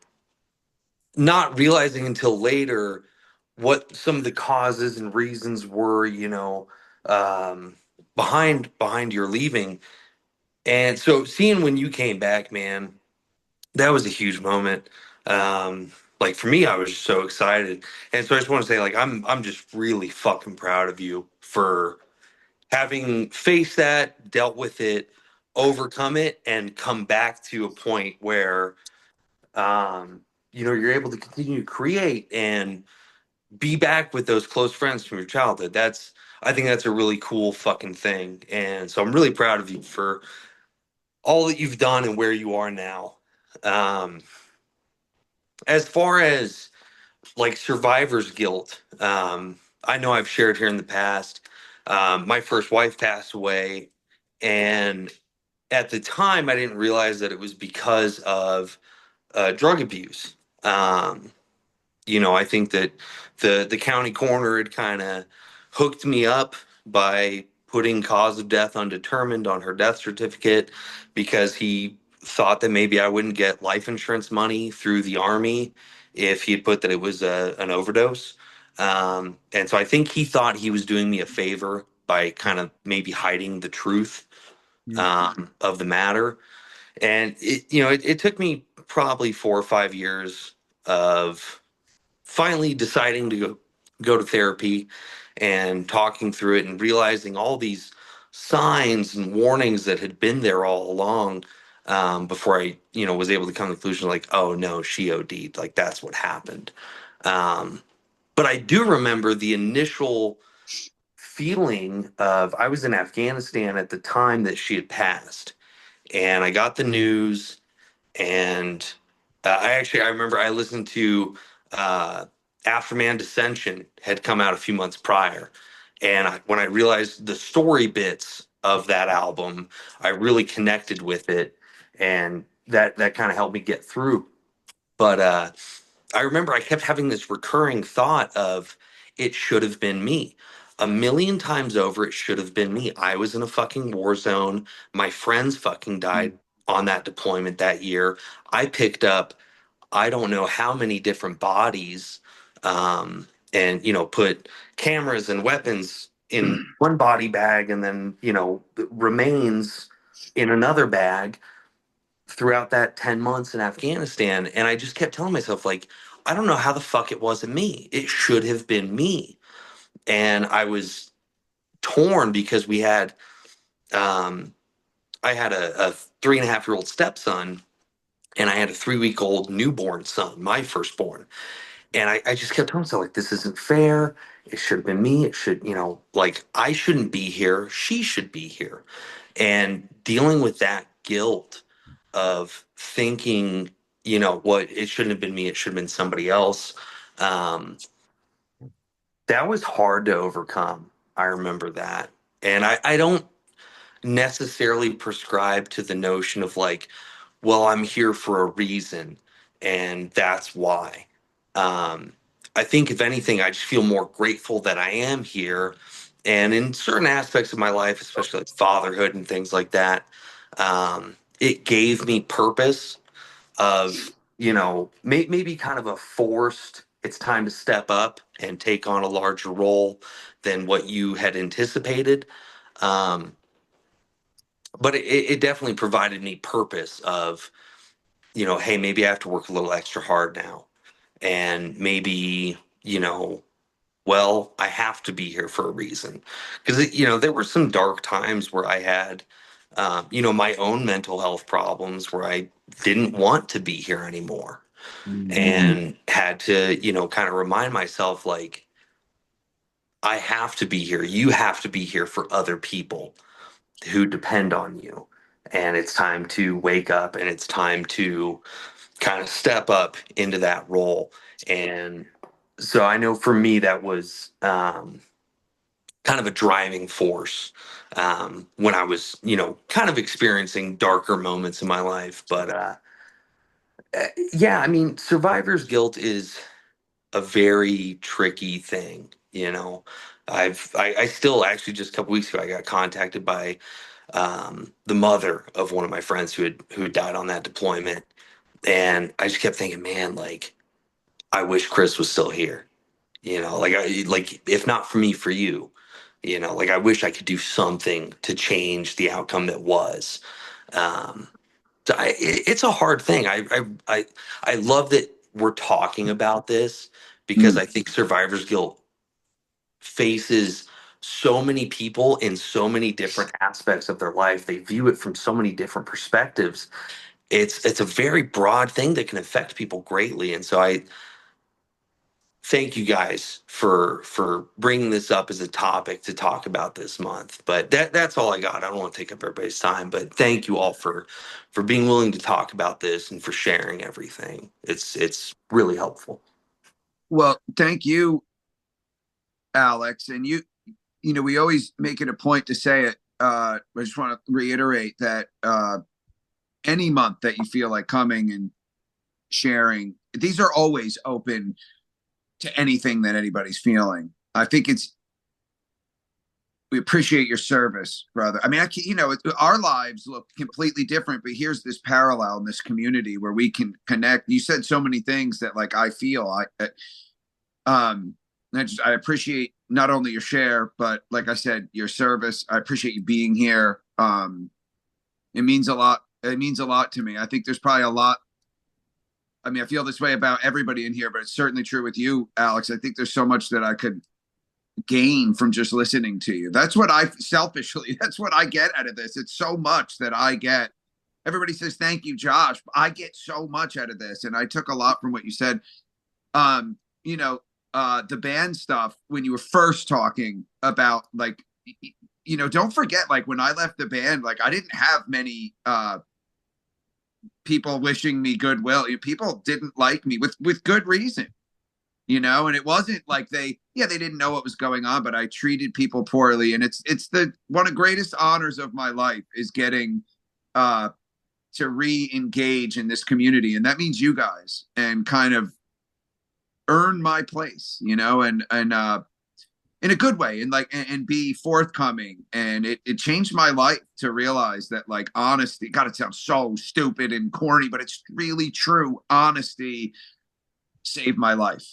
not realizing until later what some of the causes and reasons were, um, behind your leaving. And so seeing when you came back, man, that was a huge moment. Like for me, I was just so excited. And so I just want to say, like, I'm just really fucking proud of you for having faced that, dealt with it, overcome it, and come back to a point where you're able to continue to create and be back with those close friends from your childhood. I think that's a really cool fucking thing. And so I'm really proud of you for all that you've done and where you are now. Um, as far as like survivor's guilt, I know I've shared here in the past. My first wife passed away, and at the time, I didn't realize that it was because of drug abuse. Um, I think that the county coroner had kind of hooked me up by putting cause of death undetermined on her death certificate because he thought that maybe I wouldn't get life insurance money through the army if he had put that it was an overdose. And so I think he thought he was doing me a favor by kind of maybe hiding the truth Mm. of the matter. And it took me probably 4 or 5 years of finally deciding to go to therapy and talking through it and realizing all these signs and warnings that had been there all along, before I was able to come to the conclusion like, oh no, she OD'd, like that's what happened. um, but I do remember the initial feeling of I was in Afghanistan at the time that she had passed, and I got the news. And I remember I listened to uh, Afterman Dissension had come out a few months prior, and when I realized the story bits of that album, I really connected with it, and that kind of helped me get through. But I remember I kept having this recurring thought of it should have been me. A million times over, it should have been me. I was in a fucking war zone. My friends fucking died on that deployment that year. I picked up, I don't know how many different bodies, and, put cameras and weapons in one body bag and then, remains in another bag throughout that 10 months in Afghanistan. And I just kept telling myself, like, I don't know how the fuck it wasn't me. It should have been me. And I was torn because um, I had a 3.5-year-old stepson, and I had a 3-week old newborn son, my firstborn. And I just kept telling myself, like, this isn't fair. It should have been me. It should, like, I shouldn't be here. She should be here. And dealing with that guilt of thinking, what it shouldn't have been me, it should have been somebody else. Um, that was hard to overcome. I remember that. And I don't necessarily prescribe to the notion of like, well, I'm here for a reason and that's why. Um, I think if anything, I just feel more grateful that I am here. And in certain aspects of my life, especially like fatherhood and things like that, it gave me purpose of, maybe kind of a forced, it's time to step up and take on a larger role than what you had anticipated. Um, but it definitely provided me purpose of, hey, maybe I have to work a little extra hard now. And maybe, well, I have to be here for a reason. Because, there were some dark times where I had, my own mental health problems where I didn't want to be here anymore. and had to, kind of remind myself, like, I have to be here. You have to be here for other people who depend on you. And it's time to wake up, and it's time to kind of step up into that role. And so I know for me, that was kind of a driving force when I was, kind of experiencing darker moments in my life. But yeah, I mean, survivor's guilt is a very tricky thing. I still actually, just a couple weeks ago, I got contacted by the mother of one of my friends who had died on that deployment, and I just kept thinking, man, like, I wish Chris was still here. Like if not for me, for you. Like, I wish I could do something to change the outcome that was. Um, it's a hard thing. I love that we're talking about this, because I think survivor's guilt faces so many people in so many different aspects of their life. They view it from so many different perspectives. It's a very broad thing that can affect people greatly. And so I thank you guys for bringing this up as a topic to talk about this month. But that's all I got. I don't want to take up everybody's time, but thank you all for being willing to talk about this and for sharing everything. It's really helpful. Well, thank you, Alex. And we always make it a point to say it. I just want to reiterate that any month that you feel like coming and sharing, these are always open to anything that anybody's feeling. I think we appreciate your service, brother. I mean, our lives look completely different, but here's this parallel in this community where we can connect. You said so many things that, like, I feel I appreciate not only your share, but, like I said, your service. I appreciate you being here. It means a lot. It means a lot to me. I think there's probably a lot. I mean, I feel this way about everybody in here, but it's certainly true with you, Alex. I think there's so much that I could gain from just listening to you. That's what that's what I get out of this. It's so much that I get. Everybody says, thank you, Josh. I get so much out of this. And I took a lot from what you said. The band stuff, when you were first talking about, like, don't forget, like, when I left the band, like, I didn't have many people wishing me goodwill. People didn't like me with good reason, and it wasn't like they didn't know what was going on, but I treated people poorly. And it's the one of the greatest honors of my life is getting to re-engage in this community. And that means you guys, and kind of earn my place, and in a good way, and be forthcoming. And it changed my life to realize that, like, honesty, God, it sounds so stupid and corny, but it's really true. Honesty saved my life.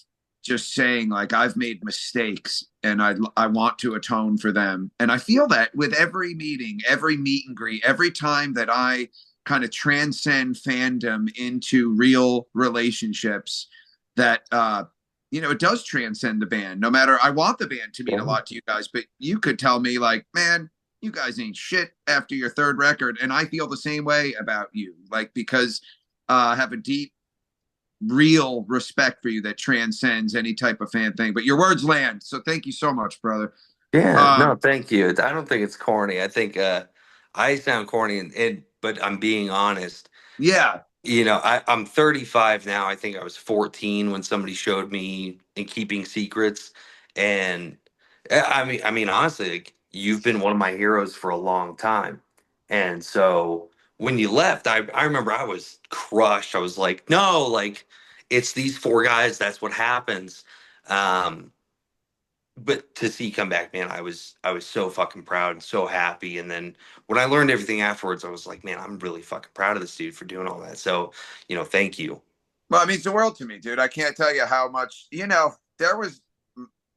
Just saying, like, I've made mistakes and I want to atone for them. And I feel that with every meeting, every meet and greet, every time that I kind of transcend fandom into real relationships, that it does transcend the band. No matter, I want the band to mean a lot to you guys, but you could tell me, like, man, you guys ain't shit after your third record, and I feel the same way about you, like, because I have a deep, real respect for you that transcends any type of fan thing. But your words land, so thank you so much, brother. Yeah, no, thank you. I don't think it's corny. I think I sound corny, but I'm being honest. Yeah. I'm 35 now. I think I was 14 when somebody showed me In Keeping Secrets. And I mean, honestly, like, you've been one of my heroes for a long time. And so when you left, I remember I was crushed. I was like, no, like, it's these four guys. That's what happens. Um, but to see you come back, man, I was so fucking proud and so happy. And then when I learned everything afterwards, I was like, man, I'm really fucking proud of this dude for doing all that. So, thank you. Well, it means the world to me, dude. I can't tell you how much, there was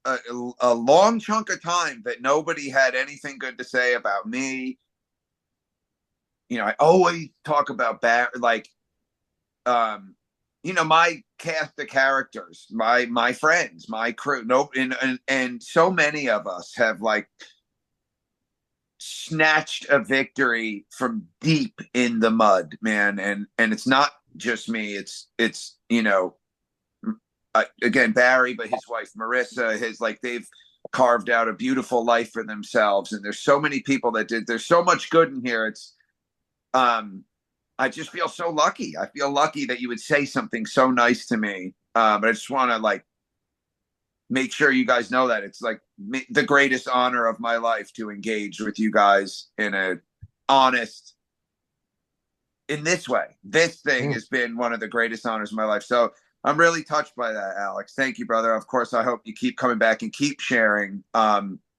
a long chunk of time that nobody had anything good to say about me. I always talk about my cast of characters, my friends, my crew. No, and so many of us have, like, snatched a victory from deep in the mud, man. And it's not just me. It's you know, again, Barry, but his wife Marissa, they've carved out a beautiful life for themselves. And there's so many people that did. There's so much good in here. It's I just feel so lucky. I feel lucky that you would say something so nice to me. But I just want to like make sure you guys know that it's like the greatest honor of my life to engage with you guys in a honest, in this way. This thing has been one of the greatest honors of my life. So I'm really touched by that, Alex. Thank you, brother. Of course, I hope you keep coming back and keep sharing.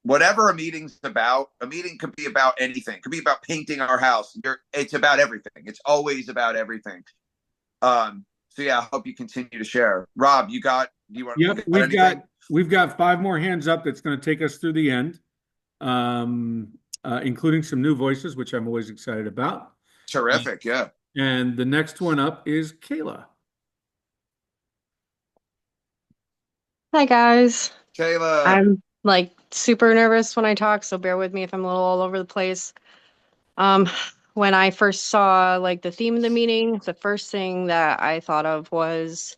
Whatever a meeting's about, a meeting could be about anything. It could be about painting our house. It's about everything. It's always about everything. So yeah, I hope you continue to share. Rob, do you want Yep, to add anything? we've got 5 more hands up that's going to take us through the end, including some new voices, which I'm always excited about. Terrific, yeah. And the next one up is Kayla. Hi guys. Kayla. I'm like super nervous when I talk, so bear with me if I'm a little all over the place. When I first saw like the theme of the meeting, the first thing that I thought of was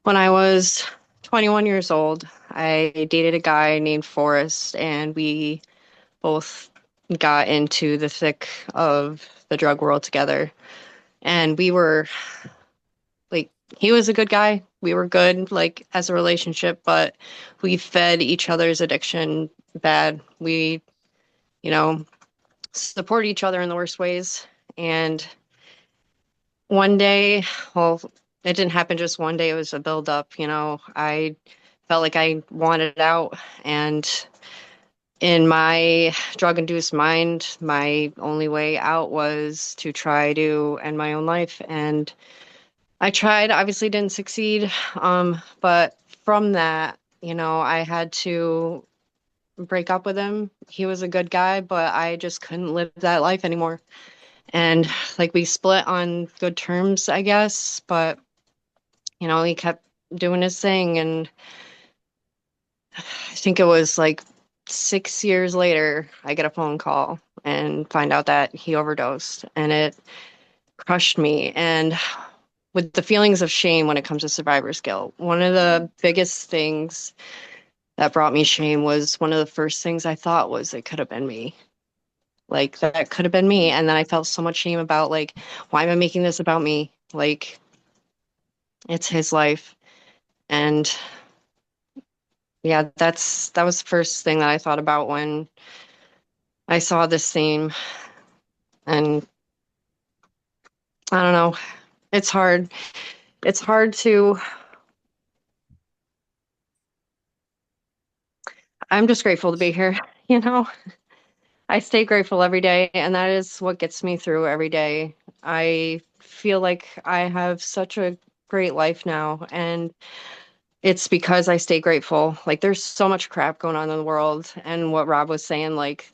when I was 21 years old, I dated a guy named Forrest, and we both got into the thick of the drug world together. And we were like, he was a good guy. We were good, like, as a relationship, but we fed each other's addiction bad. We, you know, support each other in the worst ways. And one day, well, it didn't happen just one day, it was a buildup. I felt like I wanted out. And in my drug induced mind, my only way out was to try to end my own life. And I tried, obviously didn't succeed. But from that, I had to break up with him. He was a good guy, but I just couldn't live that life anymore. And like we split on good terms, I guess, but he kept doing his thing. And I think it was like 6 years later, I get a phone call and find out that he overdosed, and it crushed me. And with the feelings of shame when it comes to survivor's guilt, one of the biggest things that brought me shame was one of the first things I thought was it could have been me. Like, that could have been me. And then I felt so much shame about, like, why am I making this about me? Like, it's his life. And yeah, that was the first thing that I thought about when I saw this theme. And I don't know, it's hard. It's hard to, I'm just grateful to be here, I stay grateful every day, and that is what gets me through every day. I feel like I have such a great life now, and it's because I stay grateful. Like, there's so much crap going on in the world, and what Rob was saying, like,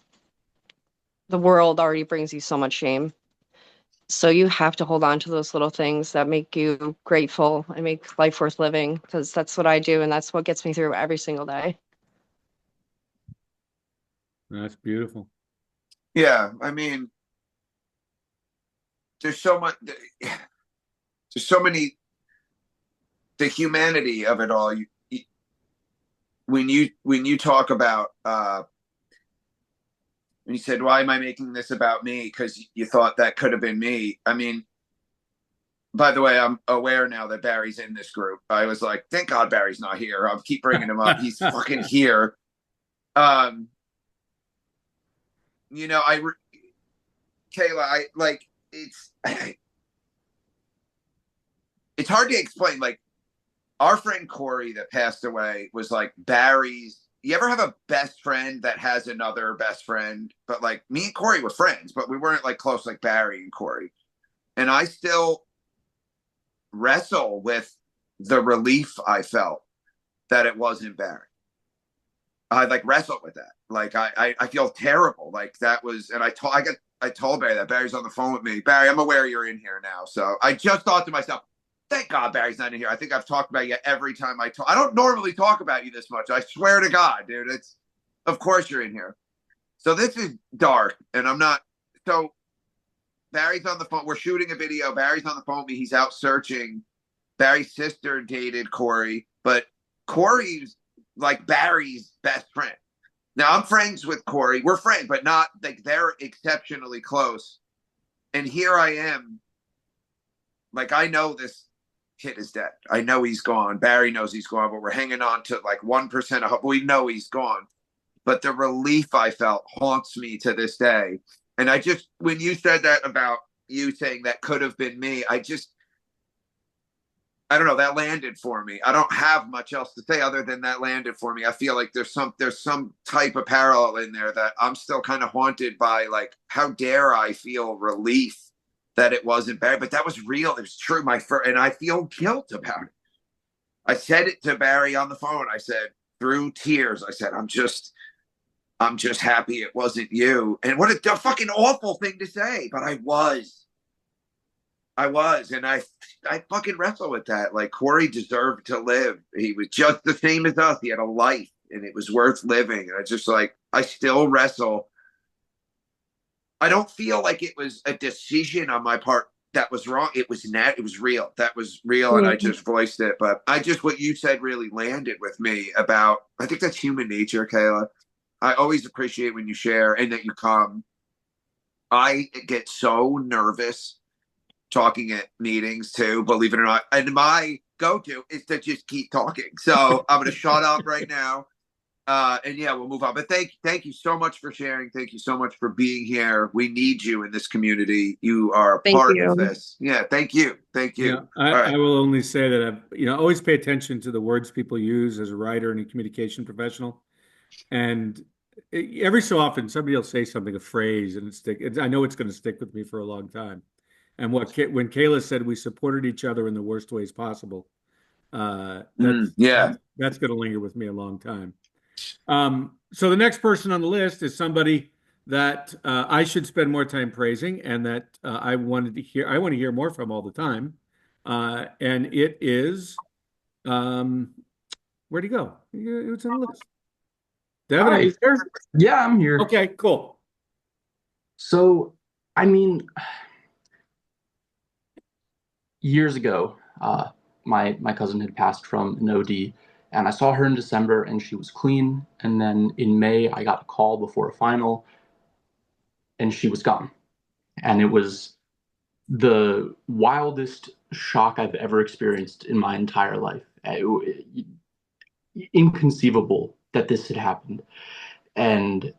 the world already brings you so much shame. So you have to hold on to those little things that make you grateful and make life worth living, because that's what I do, and that's what gets me through every single day. That's beautiful. Yeah, I mean, there's so much, there's so many, the humanity of it all. When you talk about, when you said, why am I making this about me? Because you thought that could have been me. I mean, by the way, I'm aware now that Barry's in this group. I was like, thank God Barry's not here. I'll keep bringing him up. He's fucking here. Kayla, it's hard to explain. Like, our friend Corey that passed away was like Barry's. You ever have a best friend that has another best friend? But like, me and Corey were friends, but we weren't like close like Barry and Corey. And I still wrestle with the relief I felt that it wasn't Barry. I like wrestled with that. Like, I feel terrible. Like, that was, and I told Barry that. Barry's on the phone with me. Barry, I'm aware you're in here now. So I just thought to myself, thank God Barry's not in here. I think I've talked about you every time I talk. I don't normally talk about you this much. I swear to God, dude. Of course you're in here. So this is dark, and I'm not. So Barry's on the phone. We're shooting a video. Barry's on the phone with me. He's out searching. Barry's sister dated Corey, but Corey's like Barry's best friend. Now I'm friends with Corey. We're friends, but not like they're exceptionally close. And here I am. Like, I know this kid is dead. I know he's gone. Barry knows he's gone, but we're hanging on to like 1% of hope. We know he's gone. But the relief I felt haunts me to this day. And I just, when you said that about you saying that could have been me, I don't know, that landed for me. I don't have much else to say other than that landed for me. I feel like there's some type of parallel in there that I'm still kind of haunted by. Like, how dare I feel relief that it wasn't Barry? But that was real. It was true. And I feel guilt about it. I said it to Barry on the phone. I said, through tears, I said, I'm just happy it wasn't you. And what a fucking awful thing to say, but I was. And I fucking wrestle with that. Like, Corey deserved to live. He was just the same as us. He had a life, and it was worth living. And I still wrestle. I don't feel like it was a decision on my part that was wrong. It was real. That was real, and I just voiced it. But what you said really landed with me about, I think that's human nature, Kayla. I always appreciate when you share and that you come. I get so nervous talking at meetings too, believe it or not. And my go-to is to just keep talking. So I'm going to shut up right now. And yeah, we'll move on. But thank you so much for sharing. Thank you so much for being here. We need you in this community. You are a part of this. Yeah, thank you. Thank you. I will only say that always pay attention to the words people use as a writer and a communication professional. And every so often somebody will say something, a phrase, and I know it's going to stick with me for a long time. And when Kayla said we supported each other in the worst ways possible, that's going to linger with me a long time. So the next person on the list is somebody that I should spend more time praising, and that I want to hear more from all the time. And it is, where'd he go? It's on the list. Devin, are you here? Yeah, I'm here. Okay, cool. So, I mean, years ago, my cousin had passed from an OD, and I saw her in December, and she was clean. And then in May, I got a call before a final, and she was gone. And it was the wildest shock I've ever experienced in my entire life. Inconceivable that this had happened. And,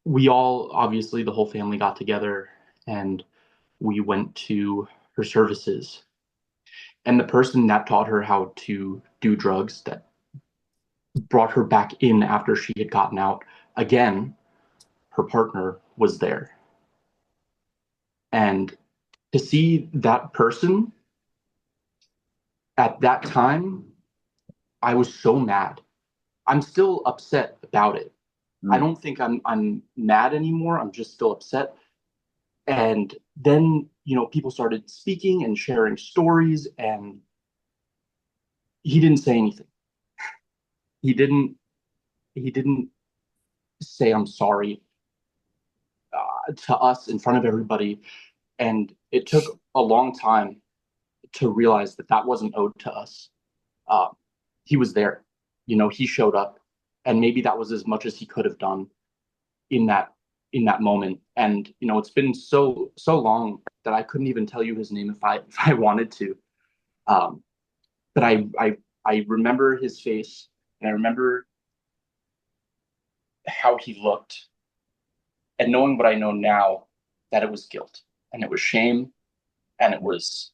we all, obviously, the whole family got together, and we went to her services. And the person that taught her how to do drugs, that brought her back in after she had gotten out, again, her partner was there. And to see that person at that time, I was so mad. I'm still upset about it. I don't think I'm mad anymore. I'm just still upset. And then, people started speaking and sharing stories, and he didn't say anything. He didn't say I'm sorry to us in front of everybody. And it took a long time to realize that wasn't owed to us. He was there, he showed up, and maybe that was as much as he could have done in that moment. And it's been so long that I couldn't even tell you his name if I wanted to. But I remember his face, and I remember how he looked, and knowing what I know now, that it was guilt, and it was shame, and it was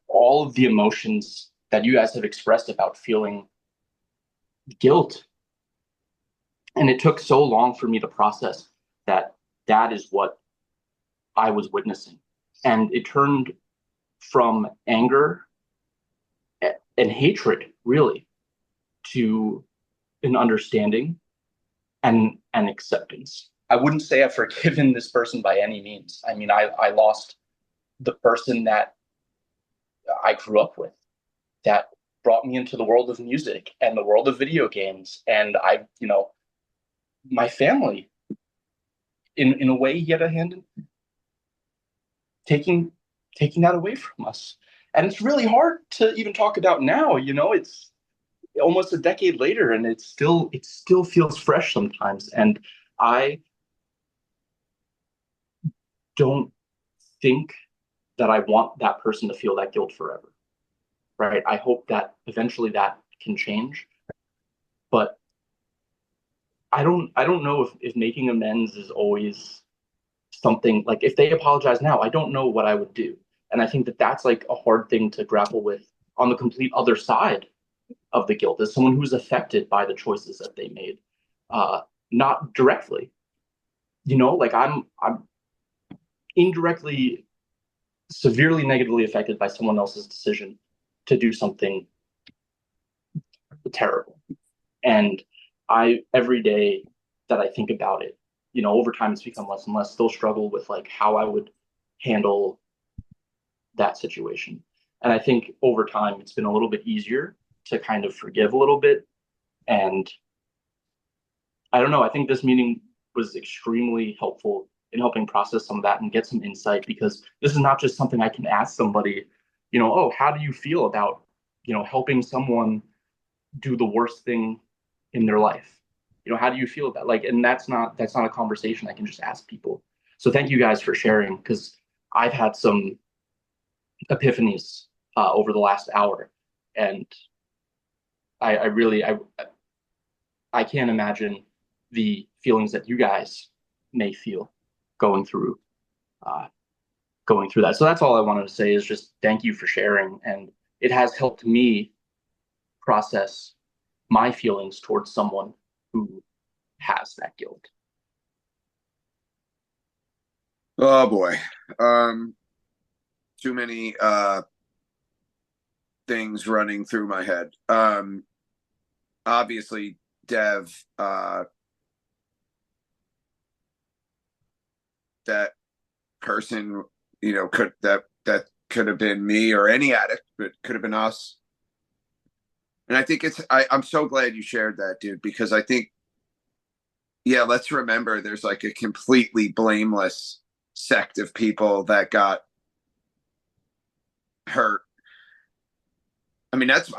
all of the emotions that you guys have expressed about feeling guilt. And it took so long for me to process that is what I was witnessing. And it turned from anger and hatred, really, to an understanding and acceptance. I wouldn't say I've forgiven this person by any means. I mean, I lost the person that I grew up with, that brought me into the world of music and the world of video games. And my family, in a way, he had a hand in. taking that away from us. And it's really hard to even talk about now. It's almost a decade later, and it still feels fresh sometimes. And I don't think that I want that person to feel that guilt forever, right? I hope that eventually that can change, but I don't know if making amends is always something. Like, if they apologize now, I don't know what I would do. And I think that that's like a hard thing to grapple with on the complete other side of the guilt, as someone who's affected by the choices that they made, not directly. Like, I'm indirectly severely negatively affected by someone else's decision to do something terrible. And every day that I think about it, over time it's become less and less. Still struggle with like how I would handle that situation. And I think over time it's been a little bit easier to kind of forgive a little bit. And I don't know, I think this meeting was extremely helpful in helping process some of that and get some insight, because this is not just something I can ask somebody, oh, how do you feel about, helping someone do the worst thing in their life? How do you feel about, like, and that's not a conversation I can just ask people. So thank you guys for sharing, because I've had some epiphanies over the last hour, and I really can't imagine the feelings that you guys may feel going through that. So that's all I wanted to say, is just thank you for sharing, and it has helped me process my feelings towards someone who has that guilt. Oh boy. Too many things running through my head. Obviously, Dev, that person, that could have been me or any addict, but could have been us. And I think I'm so glad you shared that, dude, because I think, yeah, let's remember there's like a completely blameless sect of people that got hurt. I mean, that's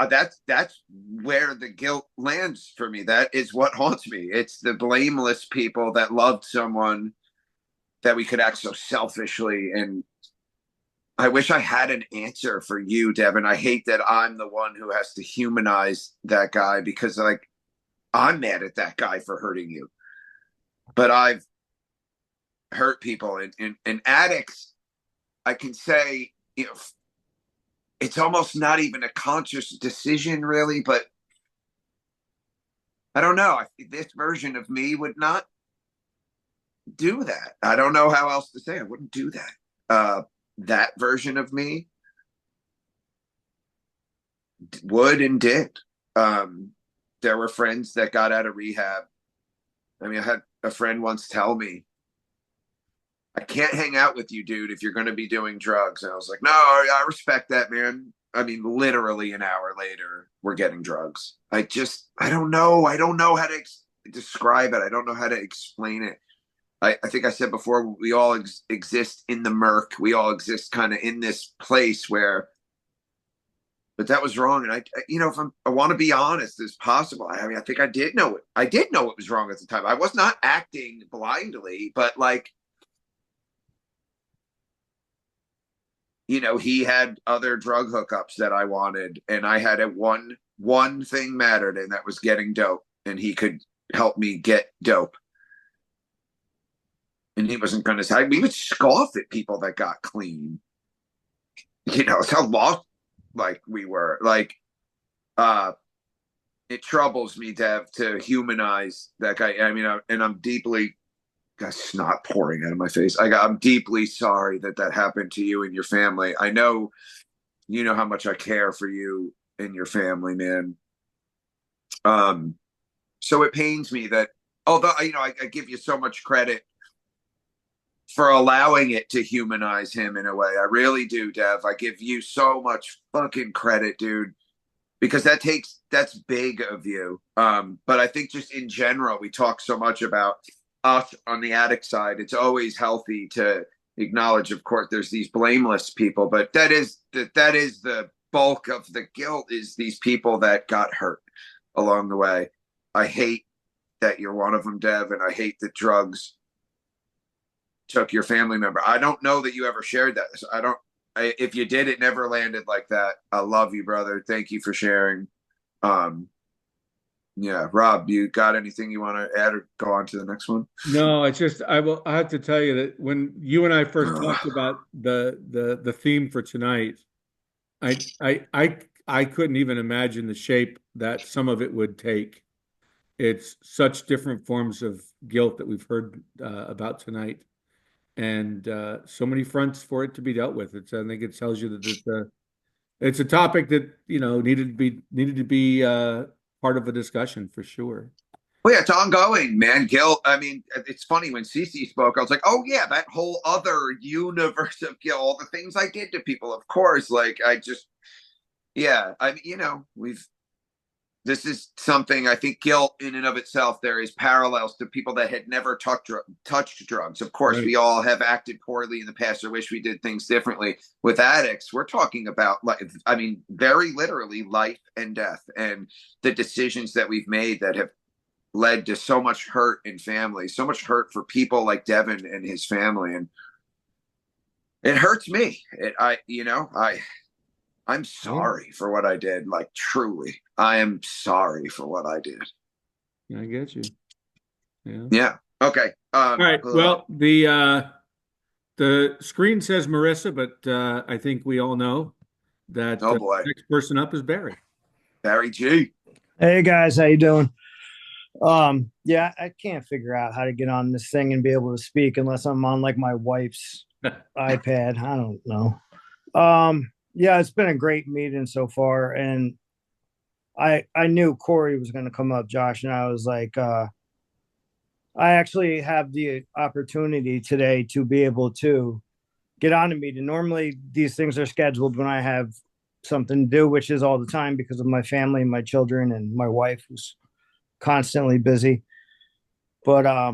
where the guilt lands for me. That is what haunts me. It's the blameless people that loved someone that we could act so selfishly. And I wish I had an answer for you, Devin. I hate that I'm the one who has to humanize that guy, because like I'm mad at that guy for hurting you. But I've hurt people, and addicts, I can say, it's almost not even a conscious decision, really, but I don't know. I think this version of me would not do that. I don't know how else to say. I wouldn't do that. That version of me would and did. There were friends that got out of rehab. I mean, I had a friend once tell me, I can't hang out with you, dude, if you're going to be doing drugs. And I was like, no, I respect that, man. I mean, literally an hour later, we're getting drugs. I don't know. I don't know how to describe it. I don't know how to explain it. I think I said before, we all exist in the murk. We all exist kind of in this place where, but that was wrong. And if I want to be honest as possible, I mean, I think I did know it. I did know it was wrong at the time. I was not acting blindly, but like, he had other drug hookups that I wanted, and I had one thing mattered, and that was getting dope, and he could help me get dope. And he wasn't going to say, we would scoff at people that got clean. It's how lost like we were. Like, it troubles me, Dev, to humanize that guy. I mean, and I'm deeply, got snot pouring out of my face. I'm deeply sorry that happened to you and your family. I know, how much I care for you and your family, man. So it pains me that, although, I give you so much credit for allowing it to humanize him in a way. I really do, Dev. I give you so much fucking credit, dude, because that's big of you. But I think just in general, we talk so much about us on the addict side. It's always healthy to acknowledge, of course, there's these blameless people, but that is the bulk of the guilt, is these people that got hurt along the way. I hate that you're one of them, Dev, and I hate that drugs took your family member. I don't know that you ever shared that. So if you did, it never landed like that. I love you, brother. Thank you for sharing. Yeah, Rob, you got anything you want to add or go on to the next one? No, it's just I have to tell you that when you and I first talked about the theme for tonight, I couldn't even imagine the shape that some of it would take. It's such different forms of guilt that we've heard about tonight, and so many fronts for it to be dealt with. I think it tells you that it's a topic that needed to be part of a discussion for sure. Well, yeah, it's ongoing, man. Guilt. I mean, it's funny when Cece spoke, I was like, oh yeah, that whole other universe of guilt, all the things I did to people. Of course, like yeah. I mean, this is something, I think guilt in and of itself, there is parallels to people that had never touched drugs. Of course, Right. We all have acted poorly in the past or wish we did things differently. With addicts, we're talking about, I mean, very literally life and death, and the decisions that we've made that have led to so much hurt in families, so much hurt for people like Devin and his family. And it hurts me. I'm sorry for what I did. Like, truly, I am sorry for what I did. I get you. Yeah. Yeah. Okay. All right. Well, the screen says Marissa, but I think we all know that Oh boy. next person up is Barry. Barry G. Hey guys, how you doing? Yeah, I can't figure out how to get on this thing and be able to speak unless I'm on like my wife's iPad. I don't know. Yeah, it's been a great meeting so far, and I knew Corey was going to come up, Josh, and I was like, I actually have the opportunity today to be able to get on a meeting. Normally, these things are scheduled when I have something to do, which is all the time because of my family, my children, and my wife, who's constantly busy. But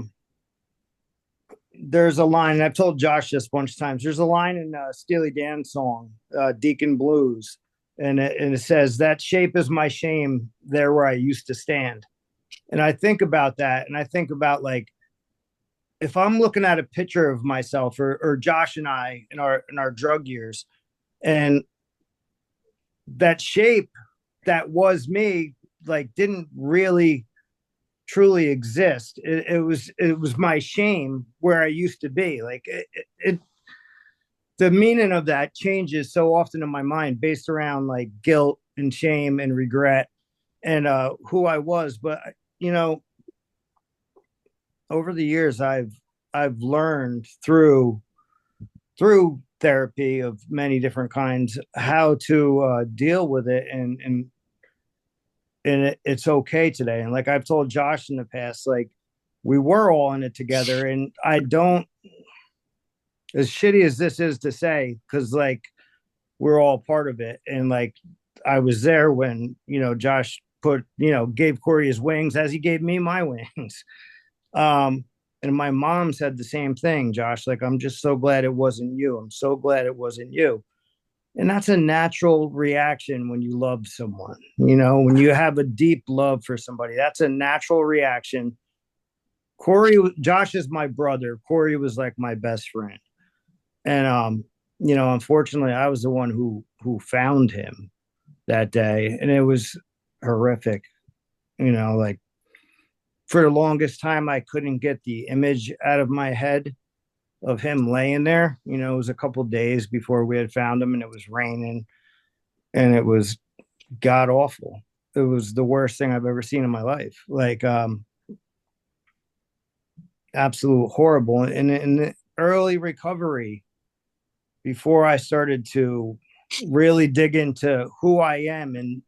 there's a line, and I've told Josh this a bunch of times. There's a line in Steely Dan's song, Deacon Blues, and it says, "That shape is my shame, there where I used to stand." And I think about that, and I think about, like, if I'm looking at a picture of myself or Josh and I in our drug years, and that shape that was me, like, didn't really truly exist. It was my shame where I used to be. Like, the meaning of that changes so often in my mind based around like guilt and shame and regret and who I was. But over the years, I've learned through therapy of many different kinds how to deal with it, and it's okay today. And like I've told Josh in the past, like, we were all in it together, and I don't, as shitty as this is to say, because like we're all part of it, and like I was there when Josh gave Corey his wings as he gave me my wings. And my mom said the same thing, Josh, like, I'm just so glad it wasn't you. I'm so glad it wasn't you. And that's a natural reaction when you love someone, when you have a deep love for somebody, that's a natural reaction. Josh is my brother. Corey was like my best friend. And, unfortunately, I was the one who found him that day. And it was horrific, like, for the longest time, I couldn't get the image out of my head of him laying there. It was a couple of days before we had found him, and it was raining, and it was god awful. It was the worst thing I've ever seen in my life. Like, absolute horrible. And in the early recovery, before I started to really dig into who I am and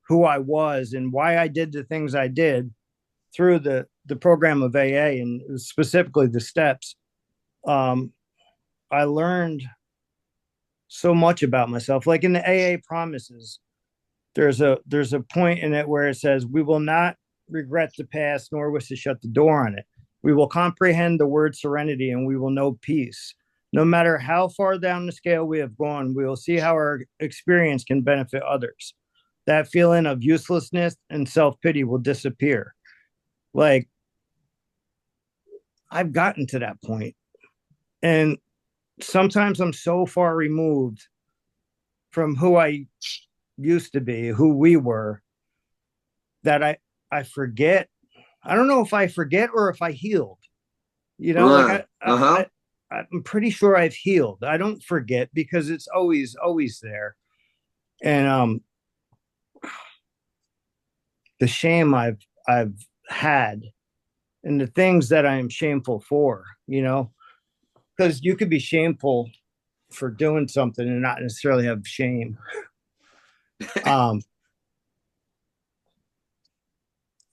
who I was and why I did the things I did through the program of AA and specifically the steps, I learned so much about myself. Like in the AA promises, there's a point in it where it says, "We will not regret the past, nor wish to shut the door on it. We will comprehend the word serenity, and we will know peace. No matter how far down the scale we have gone, we will see how our experience can benefit others. That feeling of uselessness and self-pity will disappear. Like, I've gotten to that point. And sometimes I'm so far removed from who I used to be, who we were, that I forget. I don't know if I forget or if I healed. You know, like I'm pretty sure I've healed. I don't forget because it's always there. And the shame I've had and the things that I am shameful for, you know, because you could be shameful for doing something and not necessarily have shame.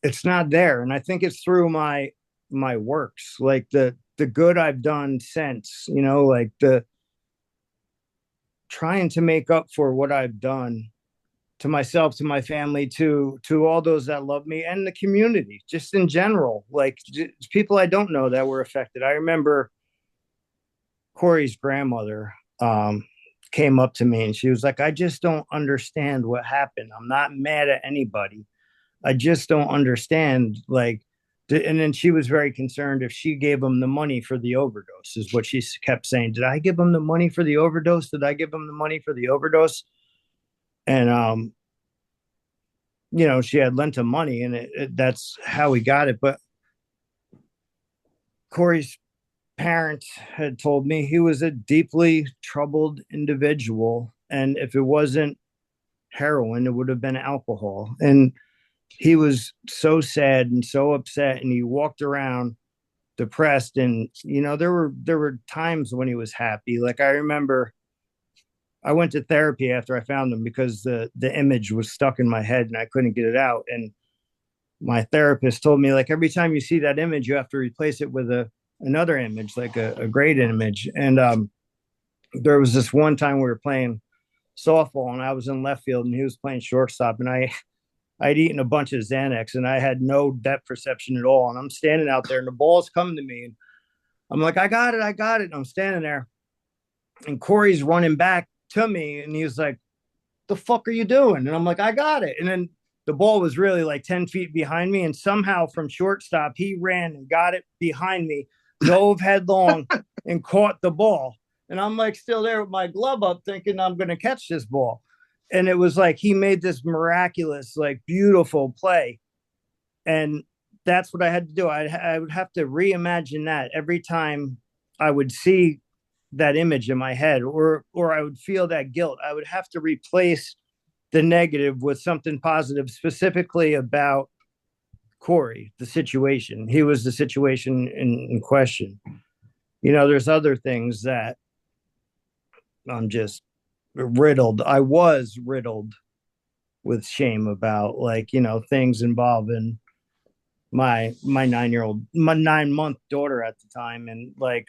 It's not there, and I think it's through my works, like the good I've done since, you know, like the trying to make up for what I've done to myself, to my family, to all those that love me and the community, just in general, like people I don't know that were affected. I remember Corey's grandmother came up to me and she was like, I just don't understand what happened. I'm not mad at anybody. I just don't understand. Like, and then she was very concerned if she gave him the money for the overdose, is what she kept saying. Did I give him the money for the overdose? Did I give him the money for the overdose? And, you know, she had lent him money and that's how he got it. But Corey's parents had told me he was a deeply troubled individual. And if it wasn't heroin, it would have been alcohol. And he was so sad and so upset, and he walked around depressed. And you know, there were times when he was happy. Like, I remember I went to therapy after I found him because the image was stuck in my head and I couldn't get it out. And my therapist told me, like, every time you see that image, you have to replace it with another image, like a great image. And there was this one time we were playing softball and I was in left field and he was playing shortstop, and I'd eaten a bunch of Xanax and I had no depth perception at all. And I'm standing out there and the ball's coming to me and I'm like, I got it. And I'm standing there and Corey's running back to me and he was like, the fuck are you doing? And I'm like, I got it. And then the ball was really like 10 feet behind me. And somehow from shortstop, he ran and got it behind me, dove headlong and caught the ball. And I'm like still there with my glove up thinking I'm going to catch this ball. And it was like he made this miraculous, like, beautiful play. And that's what I had to do. I would have to reimagine that every time I would see that image in my head, or I would feel that guilt. I would have to replace the negative with something positive, specifically about Corey, the situation. He was the situation in question. You know, there's other things that I'm just riddled. I was riddled with shame about, like, you know, things involving my 9-month daughter at the time. And like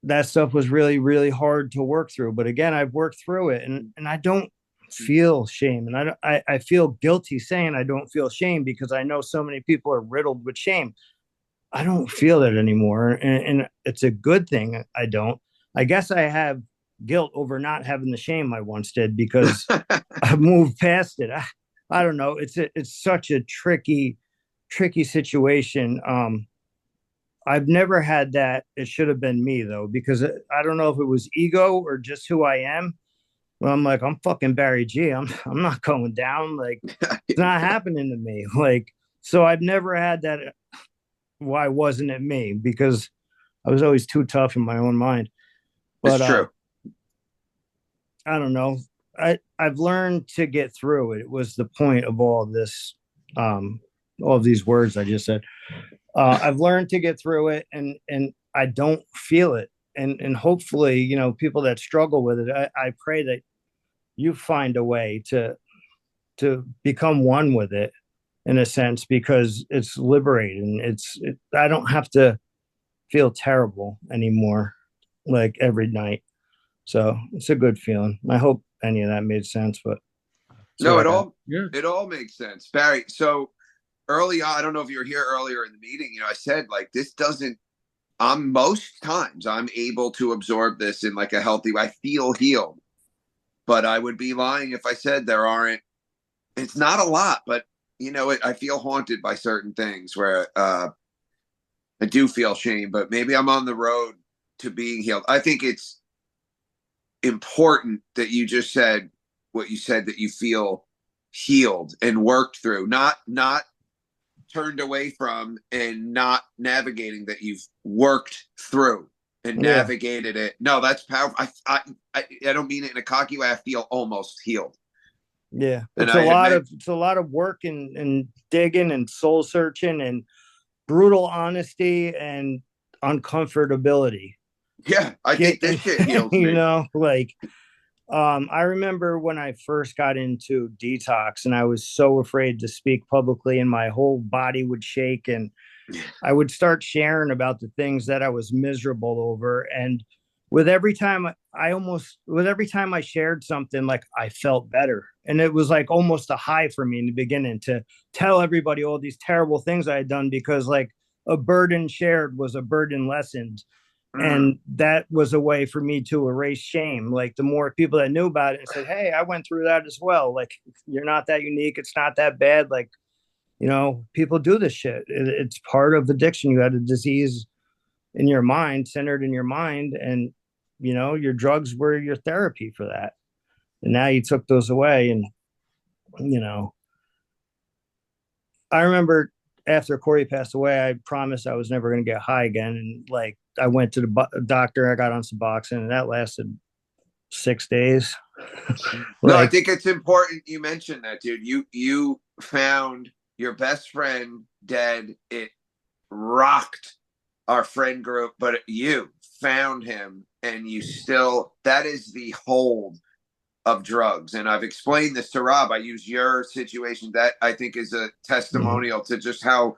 that stuff was really, really hard to work through. But again, I've worked through it and I don't feel shame. And I feel guilty saying I don't feel shame because I know so many people are riddled with shame. I don't feel that anymore. And it's a good thing I don't. I guess I have guilt over not having the shame I once did because I've moved past it. I don't know. It's such a tricky situation. I've never had that. It should have been me though, because I don't know if it was ego or just who I am. Well, I'm like, I'm fucking Barry G. I'm not going down. Like, it's not happening to me. Like, so I've never had that. Why wasn't it me? Because I was always too tough in my own mind. But it's true. I don't know. I've learned to get through it. It was the point of all this, all of these words I just said. I've learned to get through it, and I don't feel it. And hopefully, you know, people that struggle with it, I pray that you find a way to become one with it, in a sense, because it's liberating. I don't have to feel terrible anymore, like every night. So it's a good feeling. I hope any of that made sense, but no, it all makes sense, Barry. So early on, I don't know if you were here earlier in the meeting, you know, I said, like, this doesn't, most times I'm able to absorb this in like a healthy way. I feel healed, but I would be lying if I said there aren't. It's not a lot, but I feel haunted by certain things where I do feel shame, but maybe I'm on the road to being healed. I think it's important that you just said what you said, that you feel healed and worked through, not turned away from and not navigating, that you've worked through and navigated it. No, that's powerful. I don't mean it in a cocky way. I feel almost healed. Yeah. It's a lot of work and digging and soul searching and brutal honesty and uncomfortability. Yeah, I think this shit heals me. I remember when I first got into detox and I was so afraid to speak publicly and my whole body would shake, and I would start sharing about the things that I was miserable over. And with every time I shared something, like, I felt better. And it was like almost a high for me in the beginning to tell everybody all these terrible things I had done, because like a burden shared was a burden lessened. And that was a way for me to erase shame. Like, the more people that knew about it and said, hey, I went through that as well. Like, you're not that unique. It's not that bad. Like, people do this shit. It's part of addiction. You had a disease in your mind, centered in your mind. And, your drugs were your therapy for that. And now you took those away. And, I remember after Corey passed away, I promised I was never going to get high again. And like, I went to the doctor, I got on Suboxone, and that lasted 6 days. No, I think it's important you mentioned that, dude. You found your best friend dead. It rocked our friend group, but you found him, and that is the hold of drugs. And I've explained this to Rob. I use your situation. That I think is a testimonial to just how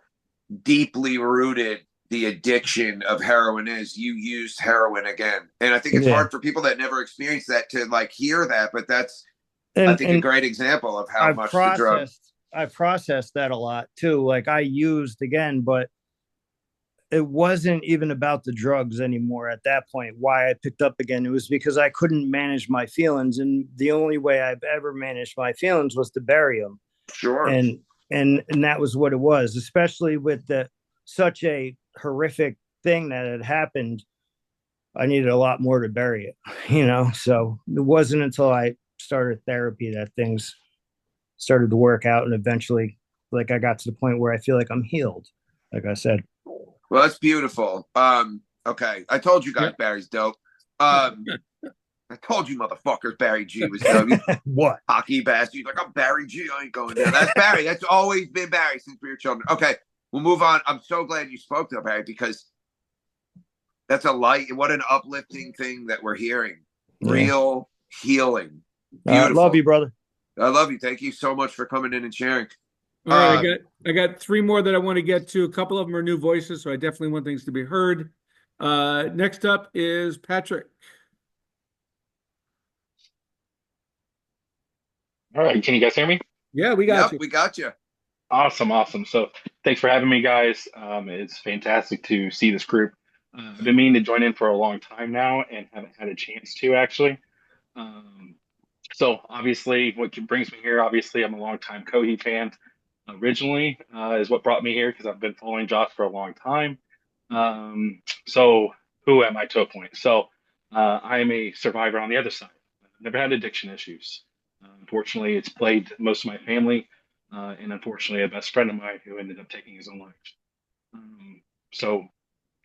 deeply rooted the addiction of heroin is. You used heroin again. And I think it's hard for people that never experienced that to like hear that, but that's, I think, a great example of how much the drug. I processed that a lot too. Like, I used again, but it wasn't even about the drugs anymore at that point. Why I picked up again, it was because I couldn't manage my feelings. And the only way I've ever managed my feelings was to bury them. Sure. And that was what it was, especially with such a horrific thing that had happened. I needed a lot more to bury it, so it wasn't until I started therapy that things started to work out. And eventually, like, I got to the point where I feel like I'm healed, like I said. Well, that's beautiful. Okay. I told you guys Barry's dope. I told you motherfuckers Barry G was dope. What? Hockey bastard. He's like, I'm Barry G. I ain't going there. That's Barry. That's always been Barry since we were children. Okay. We'll move on. I'm so glad you spoke to Barry, because that's what an uplifting thing that we're hearing. Real healing. Beautiful. Love you, brother. I love you. Thank you so much for coming in and sharing. All right, I got 3 more that I want to get to. A couple of them are new voices, so I definitely want things to be heard. Next up is Patrick. All right, can you guys hear me? Yeah, we got you. We got you. Awesome. So thanks for having me, guys. It's fantastic to see this group. I've been meaning to join in for a long time now and haven't had a chance to, actually. So obviously, what brings me here, obviously, I'm a longtime Coheed fan. Originally, is what brought me here, because I've been following Josh for a long time. So who am I to a point? So I am a survivor on the other side. I've never had addiction issues. Unfortunately, it's plagued most of my family, and unfortunately, a best friend of mine who ended up taking his own life. So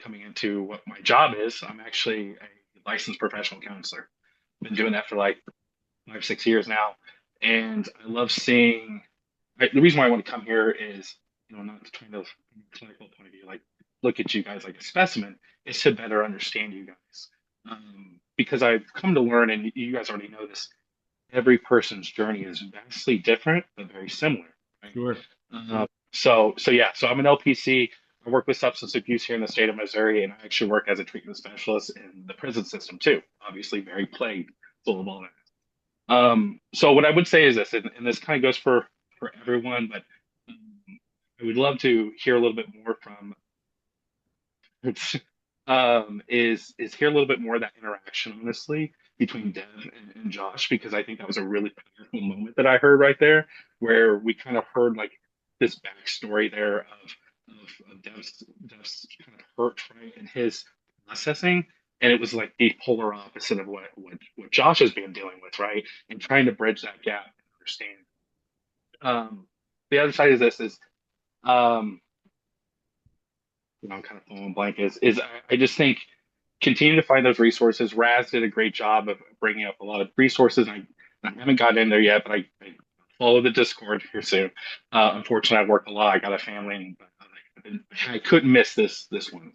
coming into what my job is, I'm actually a licensed professional counselor. Been doing that for like 5-6 years now, and I love seeing. The reason why I want to come here is, not to trying to, from a clinical point of view, like look at you guys like a specimen, is to better understand you guys. Because I've come to learn, and you guys already know this, every person's journey is vastly different, but very similar. Right? Sure. So I'm an LPC. I work with substance abuse here in the state of Missouri, and I actually work as a treatment specialist in the prison system too. Obviously, very plagued, full of all that. So what I would say is this, and this kind of goes for everyone, but I would love to hear a little bit more from is hear a little bit more of that interaction, honestly, between Dev and Josh, because I think that was a really powerful moment that I heard right there, where we kind of heard like this backstory there of Dev's kind of hurt, right, and his processing. And it was like the polar opposite of what Josh has been dealing with, right? And trying to bridge that gap and understand. The other side of this is, um, I'm kind of falling blank. I just think continue to find those resources. Raz did a great job of bringing up a lot of resources. I haven't gotten in there yet, but I follow the Discord here soon. Unfortunately, I work a lot. I got a family, and I couldn't miss this one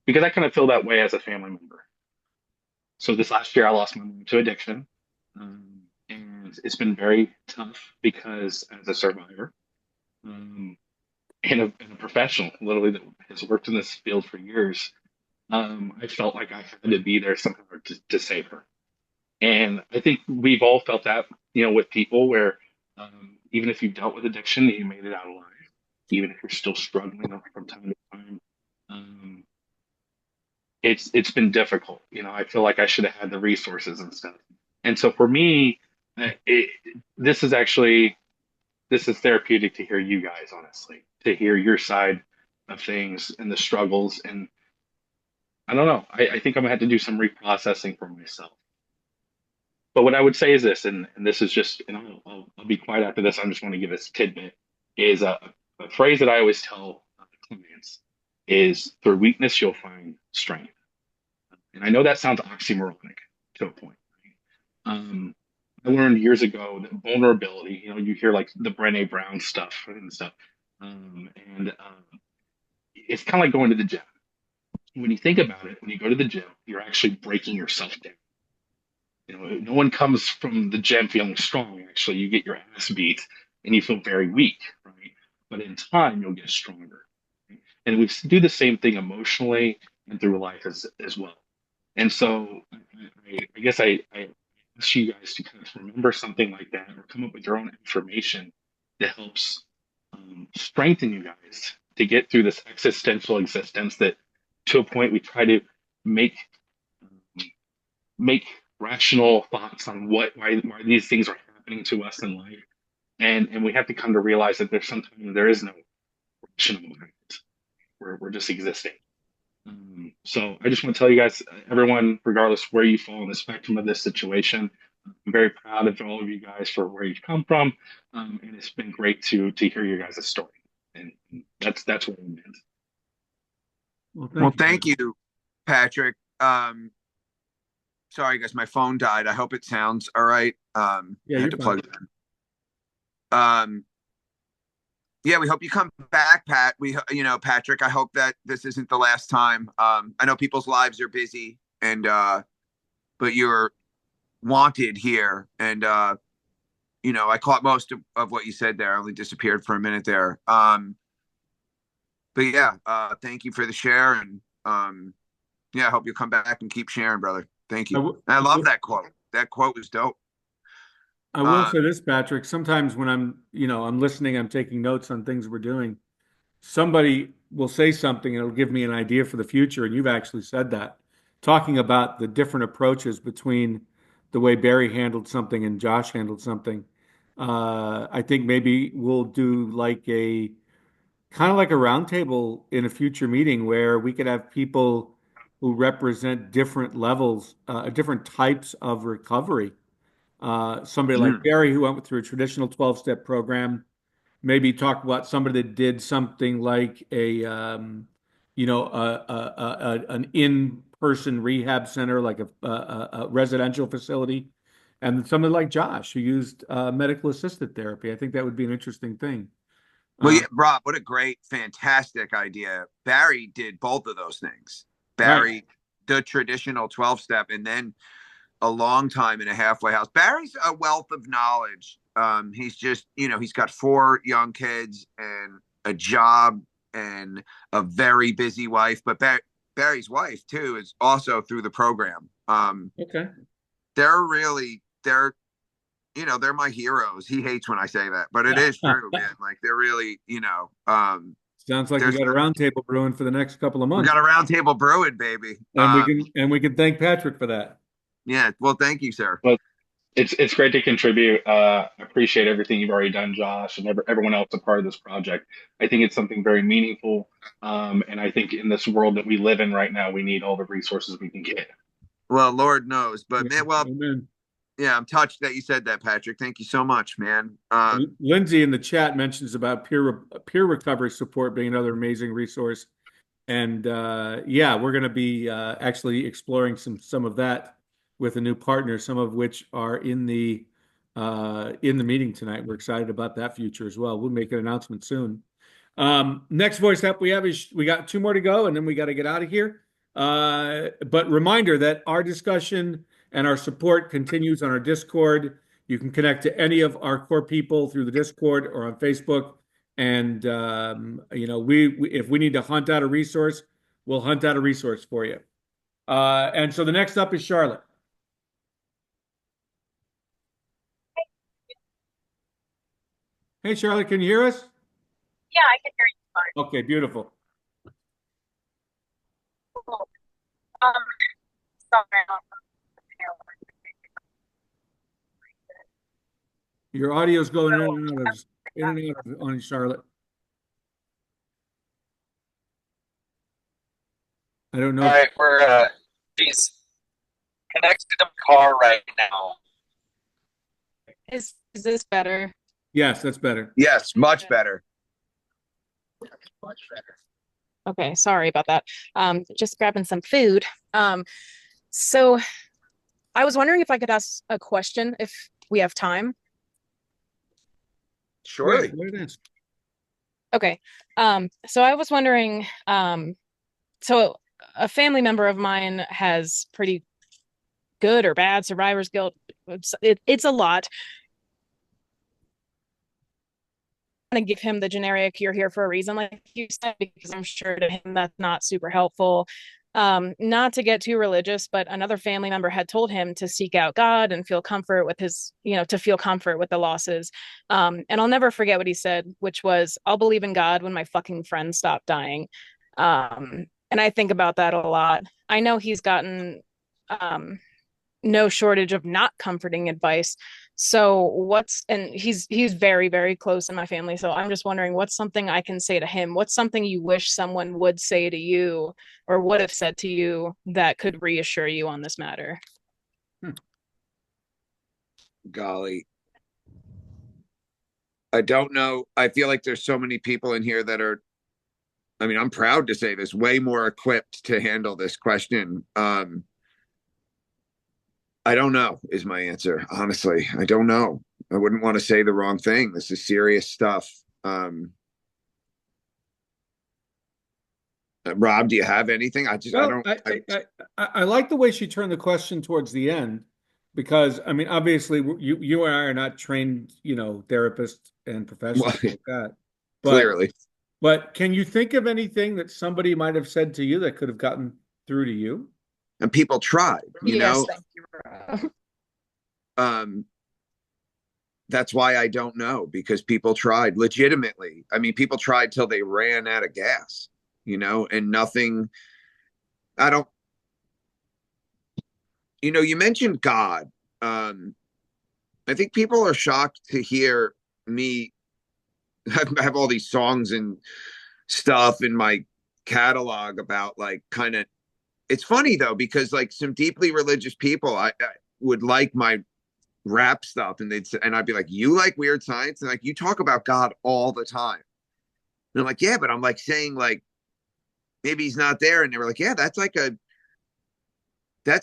because I kind of feel that way as a family member. So this last year, I lost my mom to addiction, and it's been very tough because as a survivor. And a professional, literally, that has worked in this field for years, I felt like I had to be there somehow to save her. And I think we've all felt that, with people where even if you dealt with addiction, you made it out alive. Even if you're still struggling from time to time, it's been difficult. I feel like I should have had the resources and stuff. And so for me, this is actually this is therapeutic to hear you guys, honestly, to hear your side of things and the struggles. And I don't know, I think I'm gonna have to do some reprocessing for myself. But what I would say is this, and this is just, and I'll be quiet after this. I just want to give this tidbit, is a phrase that I always tell clients is through weakness, you'll find strength. And I know that sounds oxymoronic to a point. Right? I learned years ago that vulnerability, you hear like the Brené Brown stuff and stuff. It's kind of like going to the gym. When you think about it, when you go to the gym, you're actually breaking yourself down. No one comes from the gym feeling strong. Actually, you get your ass beat and you feel very weak, right? But in time, you'll get stronger. Right? And we do the same thing emotionally and through life as well. And so I guess I ask you guys to kind of remember something like that or come up with your own information that helps strengthen you guys to get through this existential existence that to a point we try to make rational thoughts on why these things are happening to us in life. And we have to come to realize that there is no rational mind. We're just existing. So I just want to tell you guys, everyone, regardless where you fall on the spectrum of this situation, I'm very proud of all of you guys for where you've come from. And it's been great to hear your guys' story. And that's what I meant. Well, thank you, Patrick. Sorry, guys, my phone died. I hope it sounds all right. Yeah, I had to plug it in. Yeah, we hope you come back, Pat. Patrick, I hope that this isn't the last time. I know people's lives are busy and but you're wanted here. And I caught most of what you said there. I only disappeared for a minute there. But yeah, thank you for the share, and yeah, I hope you come back and keep sharing, brother. Thank you. I love that quote. That quote was dope. I will say this, Patrick. Sometimes when I'm listening, I'm taking notes on things we're doing. Somebody will say something and it'll give me an idea for the future. And you've actually said that, talking about the different approaches between the way Barry handled something and Josh handled something. I think maybe we'll do like a kind of like a roundtable in a future meeting where we could have people who represent different levels, different types of recovery. Somebody like Barry, who went through a traditional 12-step program, maybe talk about somebody that did something like an in-person rehab center, like a residential facility, and somebody like Josh, who used medical assisted therapy. I think that would be an interesting thing. Well, yeah, Rob, what a great, fantastic idea. Barry did both of those things. Barry, right. The traditional 12-step, and then a long time in a halfway house. Barry's a wealth of knowledge. He's just, he's got 4 young kids and a job and a very busy wife. But Barry's wife, too, is also through the program. Okay. They're my heroes. He hates when I say that, but it is true, man. Like, they're really, Sounds like we There's got a roundtable brewing for the next couple of we months, got a roundtable brewing, baby. and we can thank Patrick for that. Yeah. Well, thank you, sir. Well, it's great to contribute. I appreciate everything you've already done, Josh, and everyone else a part of this project. I think it's something very meaningful, and I think in this world that we live in right now, we need all the resources we can get. Well, Lord knows, but man, well, Amen. yeah, I'm touched that you said that, Patrick. Thank you so much, man. Lindsay in the chat mentions about peer recovery support being another amazing resource, and yeah, we're going to be actually exploring some of that with a new partner, some of which are in the meeting tonight. We're excited about that future as well. We'll make an announcement soon. Next voice up we got 2 more to go, and then we got to get out of here. But reminder that our discussion and our support continues on our Discord. You can connect to any of our core people through the Discord or on Facebook. And if we need to hunt out a resource, we'll hunt out a resource for you. And so the next up is Charlotte. Hey, Charlotte, can you hear us? Yeah, I can hear you fine. Okay, beautiful. Cool. Sorry. Your audio's going in and out on Charlotte. I don't know. All right, she's connected to the car right now. Is this better? Yes, that's better. Yes, much better. Much better. Okay, sorry about that. Just grabbing some food. So I was wondering if I could ask a question if we have time. Surely. Okay. So I was wondering, so a family member of mine has pretty good or bad survivor's guilt. It's a lot. I'm going to give him the generic, you're here for a reason, like you said, because I'm sure to him that's not super helpful. Not to get too religious, but another family member had told him to seek out God and feel comfort with to feel comfort with the losses. And I'll never forget what he said, which was, I'll believe in God when my fucking friends stop dying. And I think about that a lot. I know he's gotten no shortage of not comforting advice. So he's very, very close in my family. So I'm just wondering, what's something I can say to him? What's something you wish someone would say to you or would have said to you that could reassure you on this matter? Golly. I don't know. I feel like there's so many people in here that are, I mean, I'm proud to say this, way more equipped to handle this question. I don't know is my answer. Honestly, I don't know. I wouldn't want to say the wrong thing. This is serious stuff. Rob, do you have anything? I like the way she turned the question towards the end, because I mean, obviously you and I are not trained, therapists and professionals like that. But, clearly. But can you think of anything that somebody might have said to you that could have gotten through to you? And people tried, Yes, thank you. That's why I don't know, because people tried legitimately. I mean, people tried till they ran out of gas, and nothing. You mentioned God. I think people are shocked to hear me have all these songs and stuff in my catalog about kind of. It's funny though, because some deeply religious people I would like my rap stuff, and I'd be like, you like Weird Science, and you talk about God all the time, and I'm like, yeah, but I'm saying maybe he's not there, and they were like, yeah, that's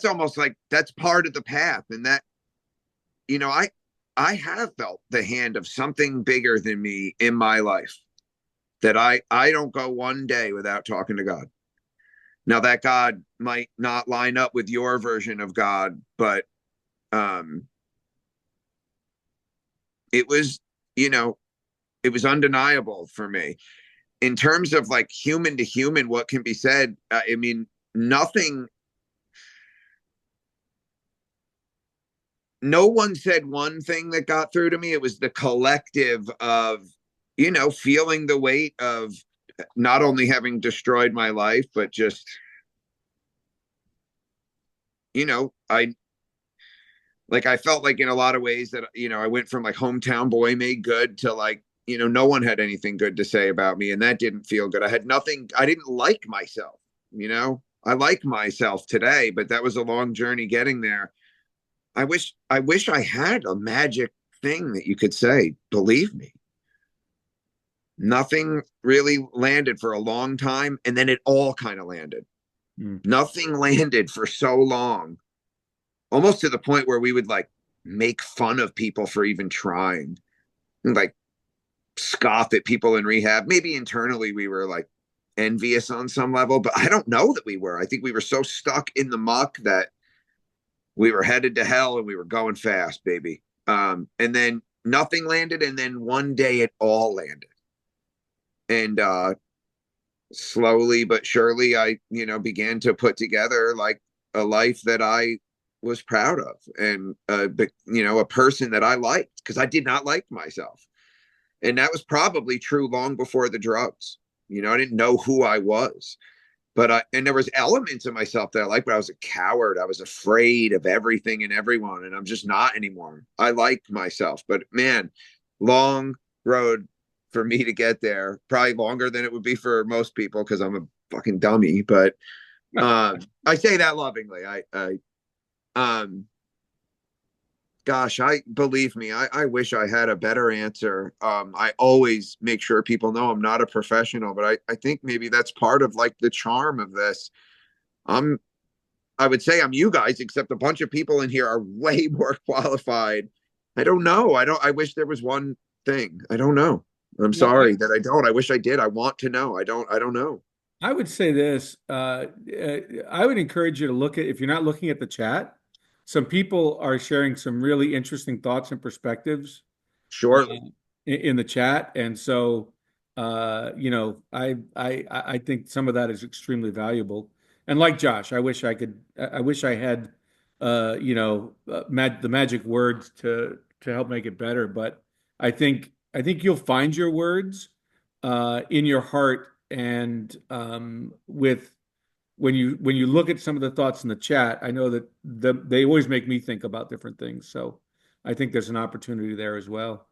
almost that's part of the path, and that I have felt the hand of something bigger than me in my life, that I don't go one day without talking to God. Now that God might not line up with your version of God, but it was undeniable for me. In terms of human to human, what can be said? I mean, nothing. No one said one thing that got through to me. It was the collective of, feeling the weight of not only having destroyed my life, but just, I felt like in a lot of ways that, I went from like hometown boy made good to like, no one had anything good to say about me. And that didn't feel good. I had nothing. I didn't like myself, I like myself today, but that was a long journey getting there. I wish I had a magic thing that you could say, believe me. Nothing really landed for a long time. And then it all kind of landed. Nothing landed for so long, almost to the point where we would like make fun of people for even trying, and like scoff at people in rehab. Maybe internally we were like envious on some level, but I don't know that we were. I think we were so stuck in the muck that we were headed to hell and we were going fast, baby. And then nothing landed. And then one day it all landed. And slowly but surely, I, began to put together like a life that I was proud of, and a person that I liked, because I did not like myself. And that was probably true long before the drugs. I didn't know who I was, and there was elements of myself that I liked, but I was a coward. I was afraid of everything and everyone, and I'm just not anymore. I liked myself, but man, long road for me to get there. Probably longer than it would be for most people because I'm a fucking dummy. But I say that lovingly. Gosh, believe me, I wish I had a better answer. I always make sure people know I'm not a professional, but I think maybe that's part of like the charm of this. I would say I'm you guys, except a bunch of people in here are way more qualified. I don't know. I wish there was one thing. I don't know. I'm sorry that I don't. I wish I did. I want to know. I don't know. I would say this. I would encourage you to look at, if you're not looking at the chat, some people are sharing some really interesting thoughts and perspectives. Surely. In the chat. And so, I think some of that is extremely valuable. And like Josh, I wish I had, the magic words to help make it better. But I think you'll find your words in your heart, and with when you look at some of the thoughts in the chat. I know that they always make me think about different things. So I think there's an opportunity there as well.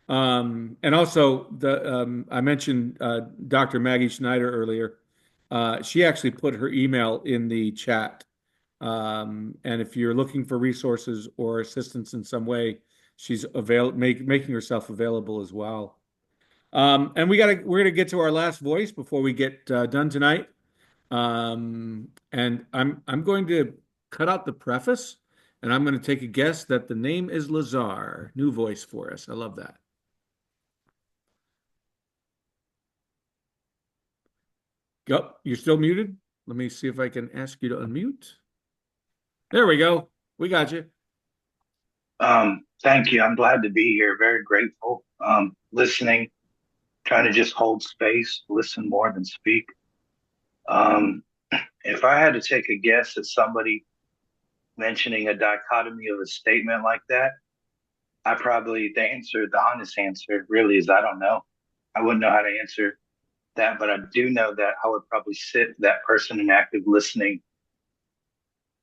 And also I mentioned Dr. Maggie Schneider earlier. She actually put her email in the chat. And if you're looking for resources or assistance in some way, she's making herself available as well. And we're gonna get to our last voice before we get done tonight. And I'm going to cut out the preface, and I'm going to take a guess that the name is Lazar. New voice for us. I love that. Yep, you're still muted. Let me see if I can ask you to unmute. There we go. We got you. Thank you. I'm glad to be here. Very grateful. Listening, trying to just hold space, listen more than speak. If I had to take a guess at somebody mentioning a dichotomy of a statement like that, the honest answer really is I don't know. I wouldn't know how to answer that, but I do know that I would probably sit that person in active listening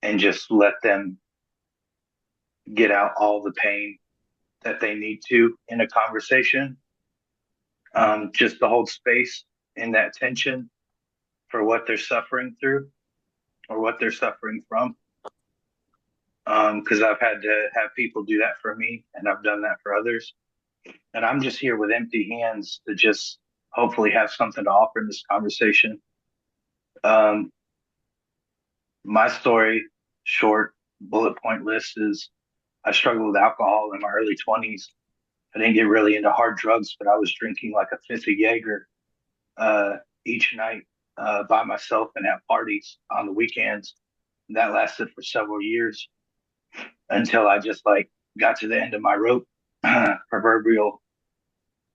and just let them get out all the pain that they need to in a conversation. Just to hold space in that tension for what they're suffering through or what they're suffering from. Because I've had to have people do that for me, and I've done that for others. And I'm just here with empty hands to just hopefully have something to offer in this conversation. My story, short bullet point list, is I struggled with alcohol in my early 20s. I didn't get really into hard drugs, but I was drinking like a fifth of Jaeger each night by myself and at parties on the weekends. And that lasted for several years until I just like got to the end of my rope, proverbially,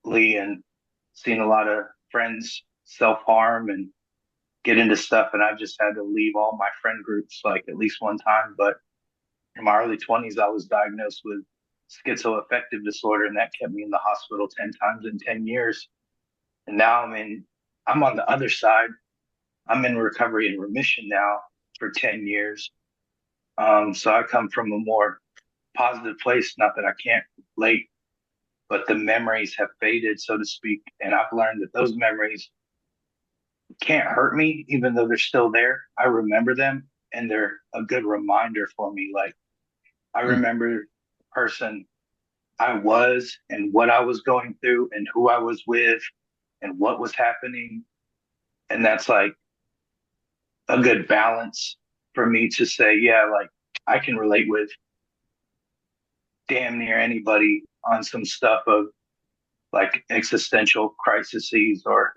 and seen a lot of friends self-harm and get into stuff. And I just had to leave all my friend groups like at least one time. But in my early 20s, I was diagnosed with schizoaffective disorder, and that kept me in the hospital 10 times in 10 years. And now I'm in I'm on the other side. I'm in recovery and remission now for 10 years. So I come from a more positive place. Not that I can't relate, but the memories have faded, so to speak. And I've learned that those memories can't hurt me, even though they're still there. I remember them, and they're a good reminder for me. Like, I remember the person I was and what I was going through and who I was with and what was happening. And that's like a good balance for me to say, yeah, like I can relate with damn near anybody on some stuff of like existential crises or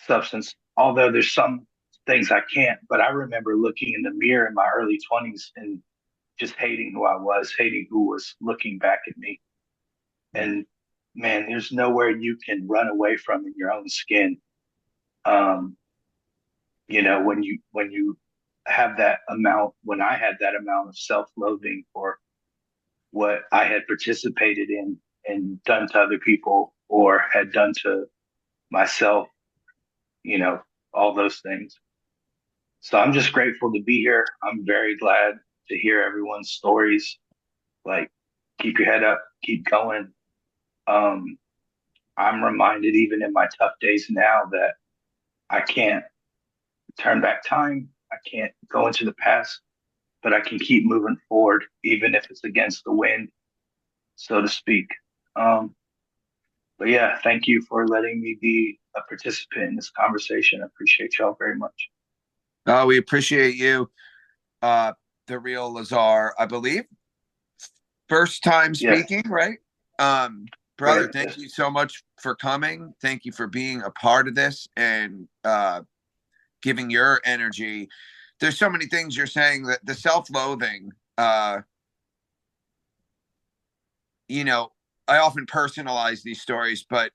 substance, although there's some things I can't. But I remember looking in the mirror in my early 20s and just hating who I was, hating who was looking back at me. And man, there's nowhere you can run away from in your own skin. You know, when you have that amount, when I had that amount of self-loathing for what I had participated in and done to other people or had done to myself, you know, all those things. So I'm just grateful to be here. I'm very glad to hear everyone's stories. Like, keep your head up, keep going. I'm reminded even in my tough days now that I can't turn back time. I can't go into the past, but I can keep moving forward, even if it's against the wind, so to speak. But yeah, thank you for letting me be a participant in this conversation. I appreciate y'all very much. Oh, we appreciate you. The real Lazar, I believe. First time speaking, right? Brother, Right. thank you so much for coming. Thank you for being a part of this and giving your energy. There's so many things you're saying that the self-loathing, you know, I often personalize these stories, but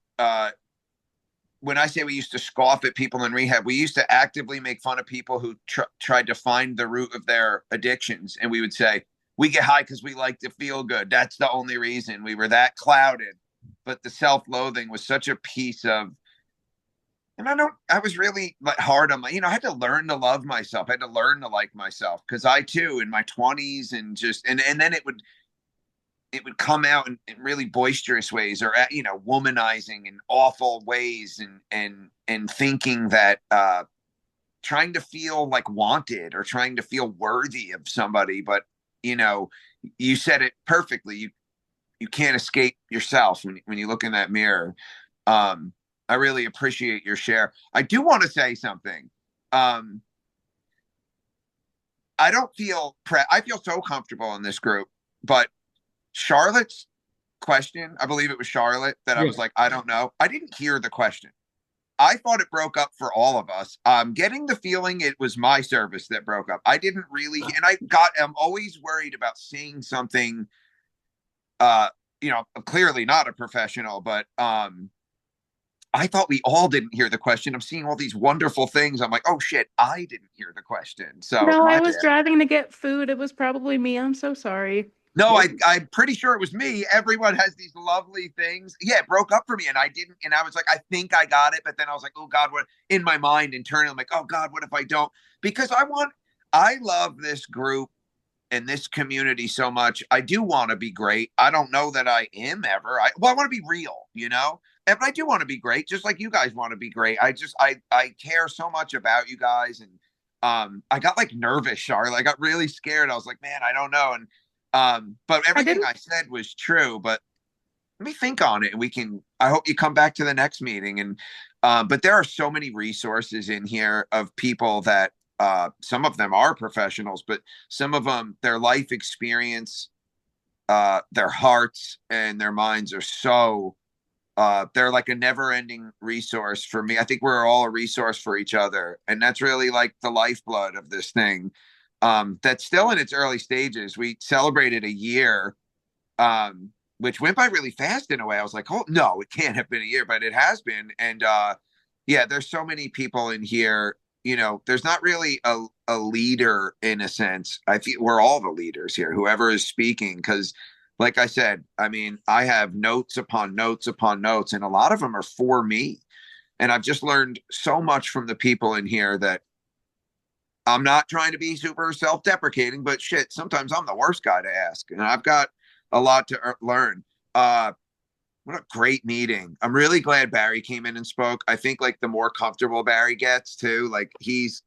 when I say we used to scoff at people in rehab, we used to actively make fun of people who tried to find the root of their addictions. And we would say, we get high because we like to feel good. That's the only reason. We were that clouded. But the self-loathing was such a piece of, and I was really like hard on I had to learn to love myself. I had to learn to like myself because I too, in my 20s and just, and then it would come out in really boisterous ways or, womanizing in awful ways and thinking that, trying to feel like wanted or trying to feel worthy of somebody. But, you said it perfectly. You can't escape yourself when you look in that mirror. I really appreciate your share. I do want to say something. I feel so comfortable in this group, but Charlotte's question, I believe it was Charlotte that I was like, I don't know. I didn't hear the question. I thought it broke up for all of us. I'm getting the feeling it was my service that broke up. I didn't really, and I'm always worried about saying something, clearly not a professional, but I thought we all didn't hear the question. I'm seeing all these wonderful things. I'm like, oh shit, I didn't hear the question. So no, I was driving to get food. It was probably me. I'm so sorry. No, I'm pretty sure it was me. Everyone has these lovely things. Yeah, it broke up for me and I didn't. And I was like, I think I got it. But then I was like, oh God, what in my mind internally, I'm like, oh God, what if I don't? Because I love this group and this community so much. I do want to be great. I don't know that I am ever. I want to be real, but I do want to be great, just like you guys want to be great. I care so much about you guys. And I got like nervous, Charlotte. I got really scared. I was like, man, I don't know. And but everything I said was true, but let me think on it and I hope you come back to the next meeting. And, but there are so many resources in here of people that, some of them are professionals, but some of them, their life experience, their hearts and their minds are so, they're like a never ending resource for me. I think we're all a resource for each other. And that's really like the lifeblood of this thing. That's still in its early stages. We celebrated a year, which went by really fast in a way. I was like, oh, no, it can't have been a year, but it has been. And yeah, there's so many people in here. There's not really a leader in a sense. I feel we're all the leaders here, whoever is speaking, because like I said, I mean, I have notes upon notes upon notes, and a lot of them are for me. And I've just learned so much from the people in here that I'm not trying to be super self-deprecating, but shit, sometimes I'm the worst guy to ask, and I've got a lot to learn. What a great meeting. I'm really glad Barry came in and spoke. I think like the more comfortable Barry gets too, like he's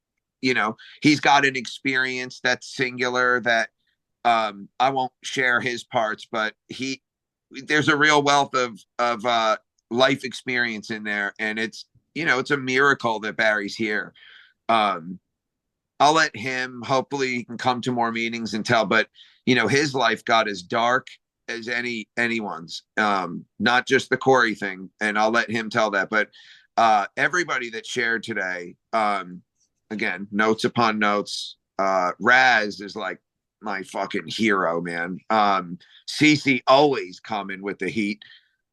got an experience that's singular that I won't share his parts, but there's a real wealth of life experience in there, and it's a miracle that Barry's here. I'll let him, hopefully he can come to more meetings and tell, but his life got as dark as anyone's, not just the Corey thing. And I'll let him tell that, but everybody that shared today, again, notes upon notes. Raz is like my fucking hero, man. Cece always coming with the heat.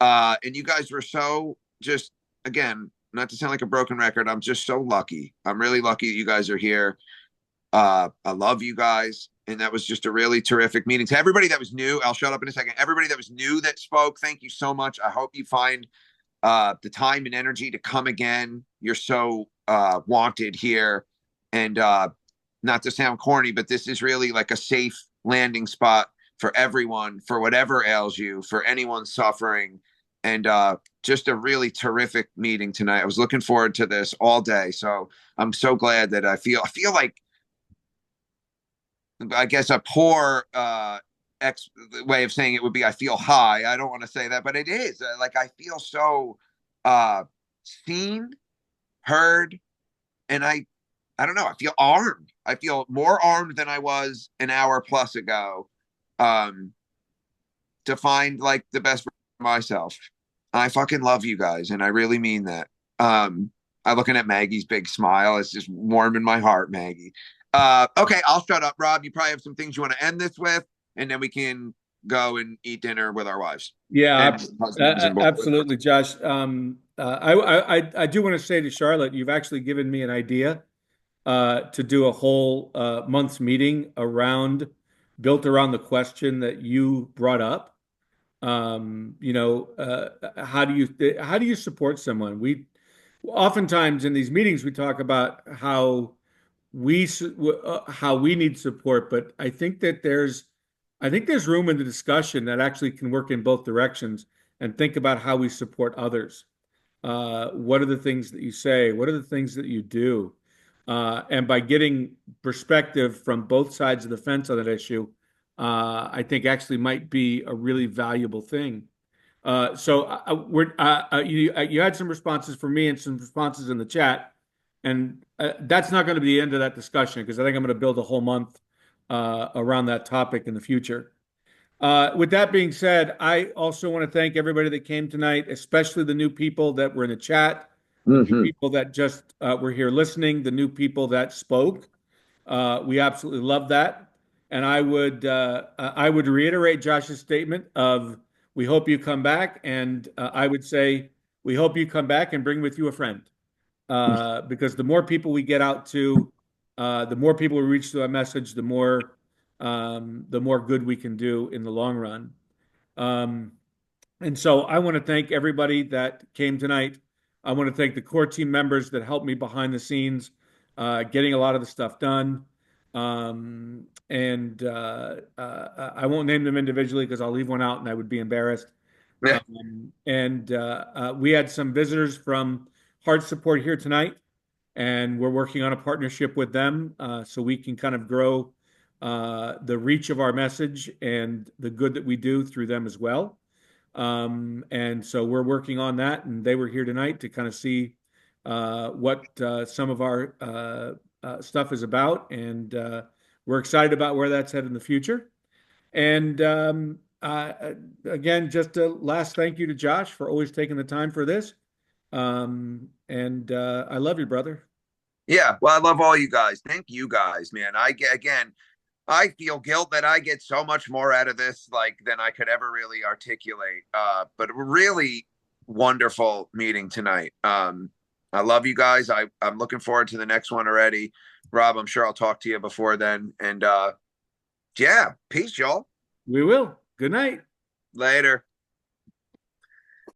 And you guys were so just, again, not to sound like a broken record, I'm just so lucky. I'm really lucky that you guys are here. I love you guys. And that was just a really terrific meeting. To everybody that was new, I'll shut up in a second. Everybody that was new that spoke, thank you so much. I hope you find the time and energy to come again. You're so wanted here. And not to sound corny, but this is really like a safe landing spot for everyone, for whatever ails you, for anyone suffering. And just a really terrific meeting tonight. I was looking forward to this all day. So I'm so glad that I feel like, I guess a poor way of saying it would be I feel high. I don't want to say that, but it is. Like I feel so seen, heard, and I don't know. I feel armed. I feel more armed than I was an hour plus ago to find like the best for myself. I fucking love you guys, and I really mean that. I'm looking at Maggie's big smile. It's just warming my heart, Maggie. Okay, I'll shut up. Rob, you probably have some things you want to end this with, and then we can go and eat dinner with our wives. Yeah, absolutely, Josh. I do want to say to Charlotte, you've actually given me an idea to do a whole month's meeting built around the question that you brought up. How do you support someone? We oftentimes in these meetings we talk about how we need support, but I think there's room in the discussion that actually can work in both directions and think about how we support others. What are the things that you say? What are the things that you do? And by getting perspective from both sides of the fence on that issue, I think actually might be a really valuable thing. You had some responses from me and some responses in the chat, and that's not going to be the end of that discussion because I think I'm going to build a whole month around that topic in the future. With that being said, I also want to thank everybody that came tonight, especially the new people that were in the chat, the new people that just were here listening, the new people that spoke. We absolutely love that. And I would reiterate Josh's statement of we hope you come back, and I would say we hope you come back and bring with you a friend, because the more people we get out to, the more people we reach through our message, the more good we can do in the long run. And so I want to thank everybody that came tonight. I want to thank the core team members that helped me behind the scenes, getting a lot of the stuff done. I won't name them individually because I'll leave one out and I would be embarrassed. Yeah. We had some visitors from Heart Support here tonight, and we're working on a partnership with them so we can kind of grow the reach of our message and the good that we do through them as well. And so we're working on that, and they were here tonight to kind of see what some of our stuff is about, and we're excited about where that's headed in the future. And again, just a last thank you to Josh for always taking the time for this. I love you, brother. Yeah, well, I love all you guys. Thank you guys, man. I feel guilt that I get so much more out of this than I could ever really articulate. But a really wonderful meeting tonight. I love you guys. I'm looking forward to the next one already. Rob, I'm sure I'll talk to you before then. And yeah, peace, y'all. We will. Good night. Later.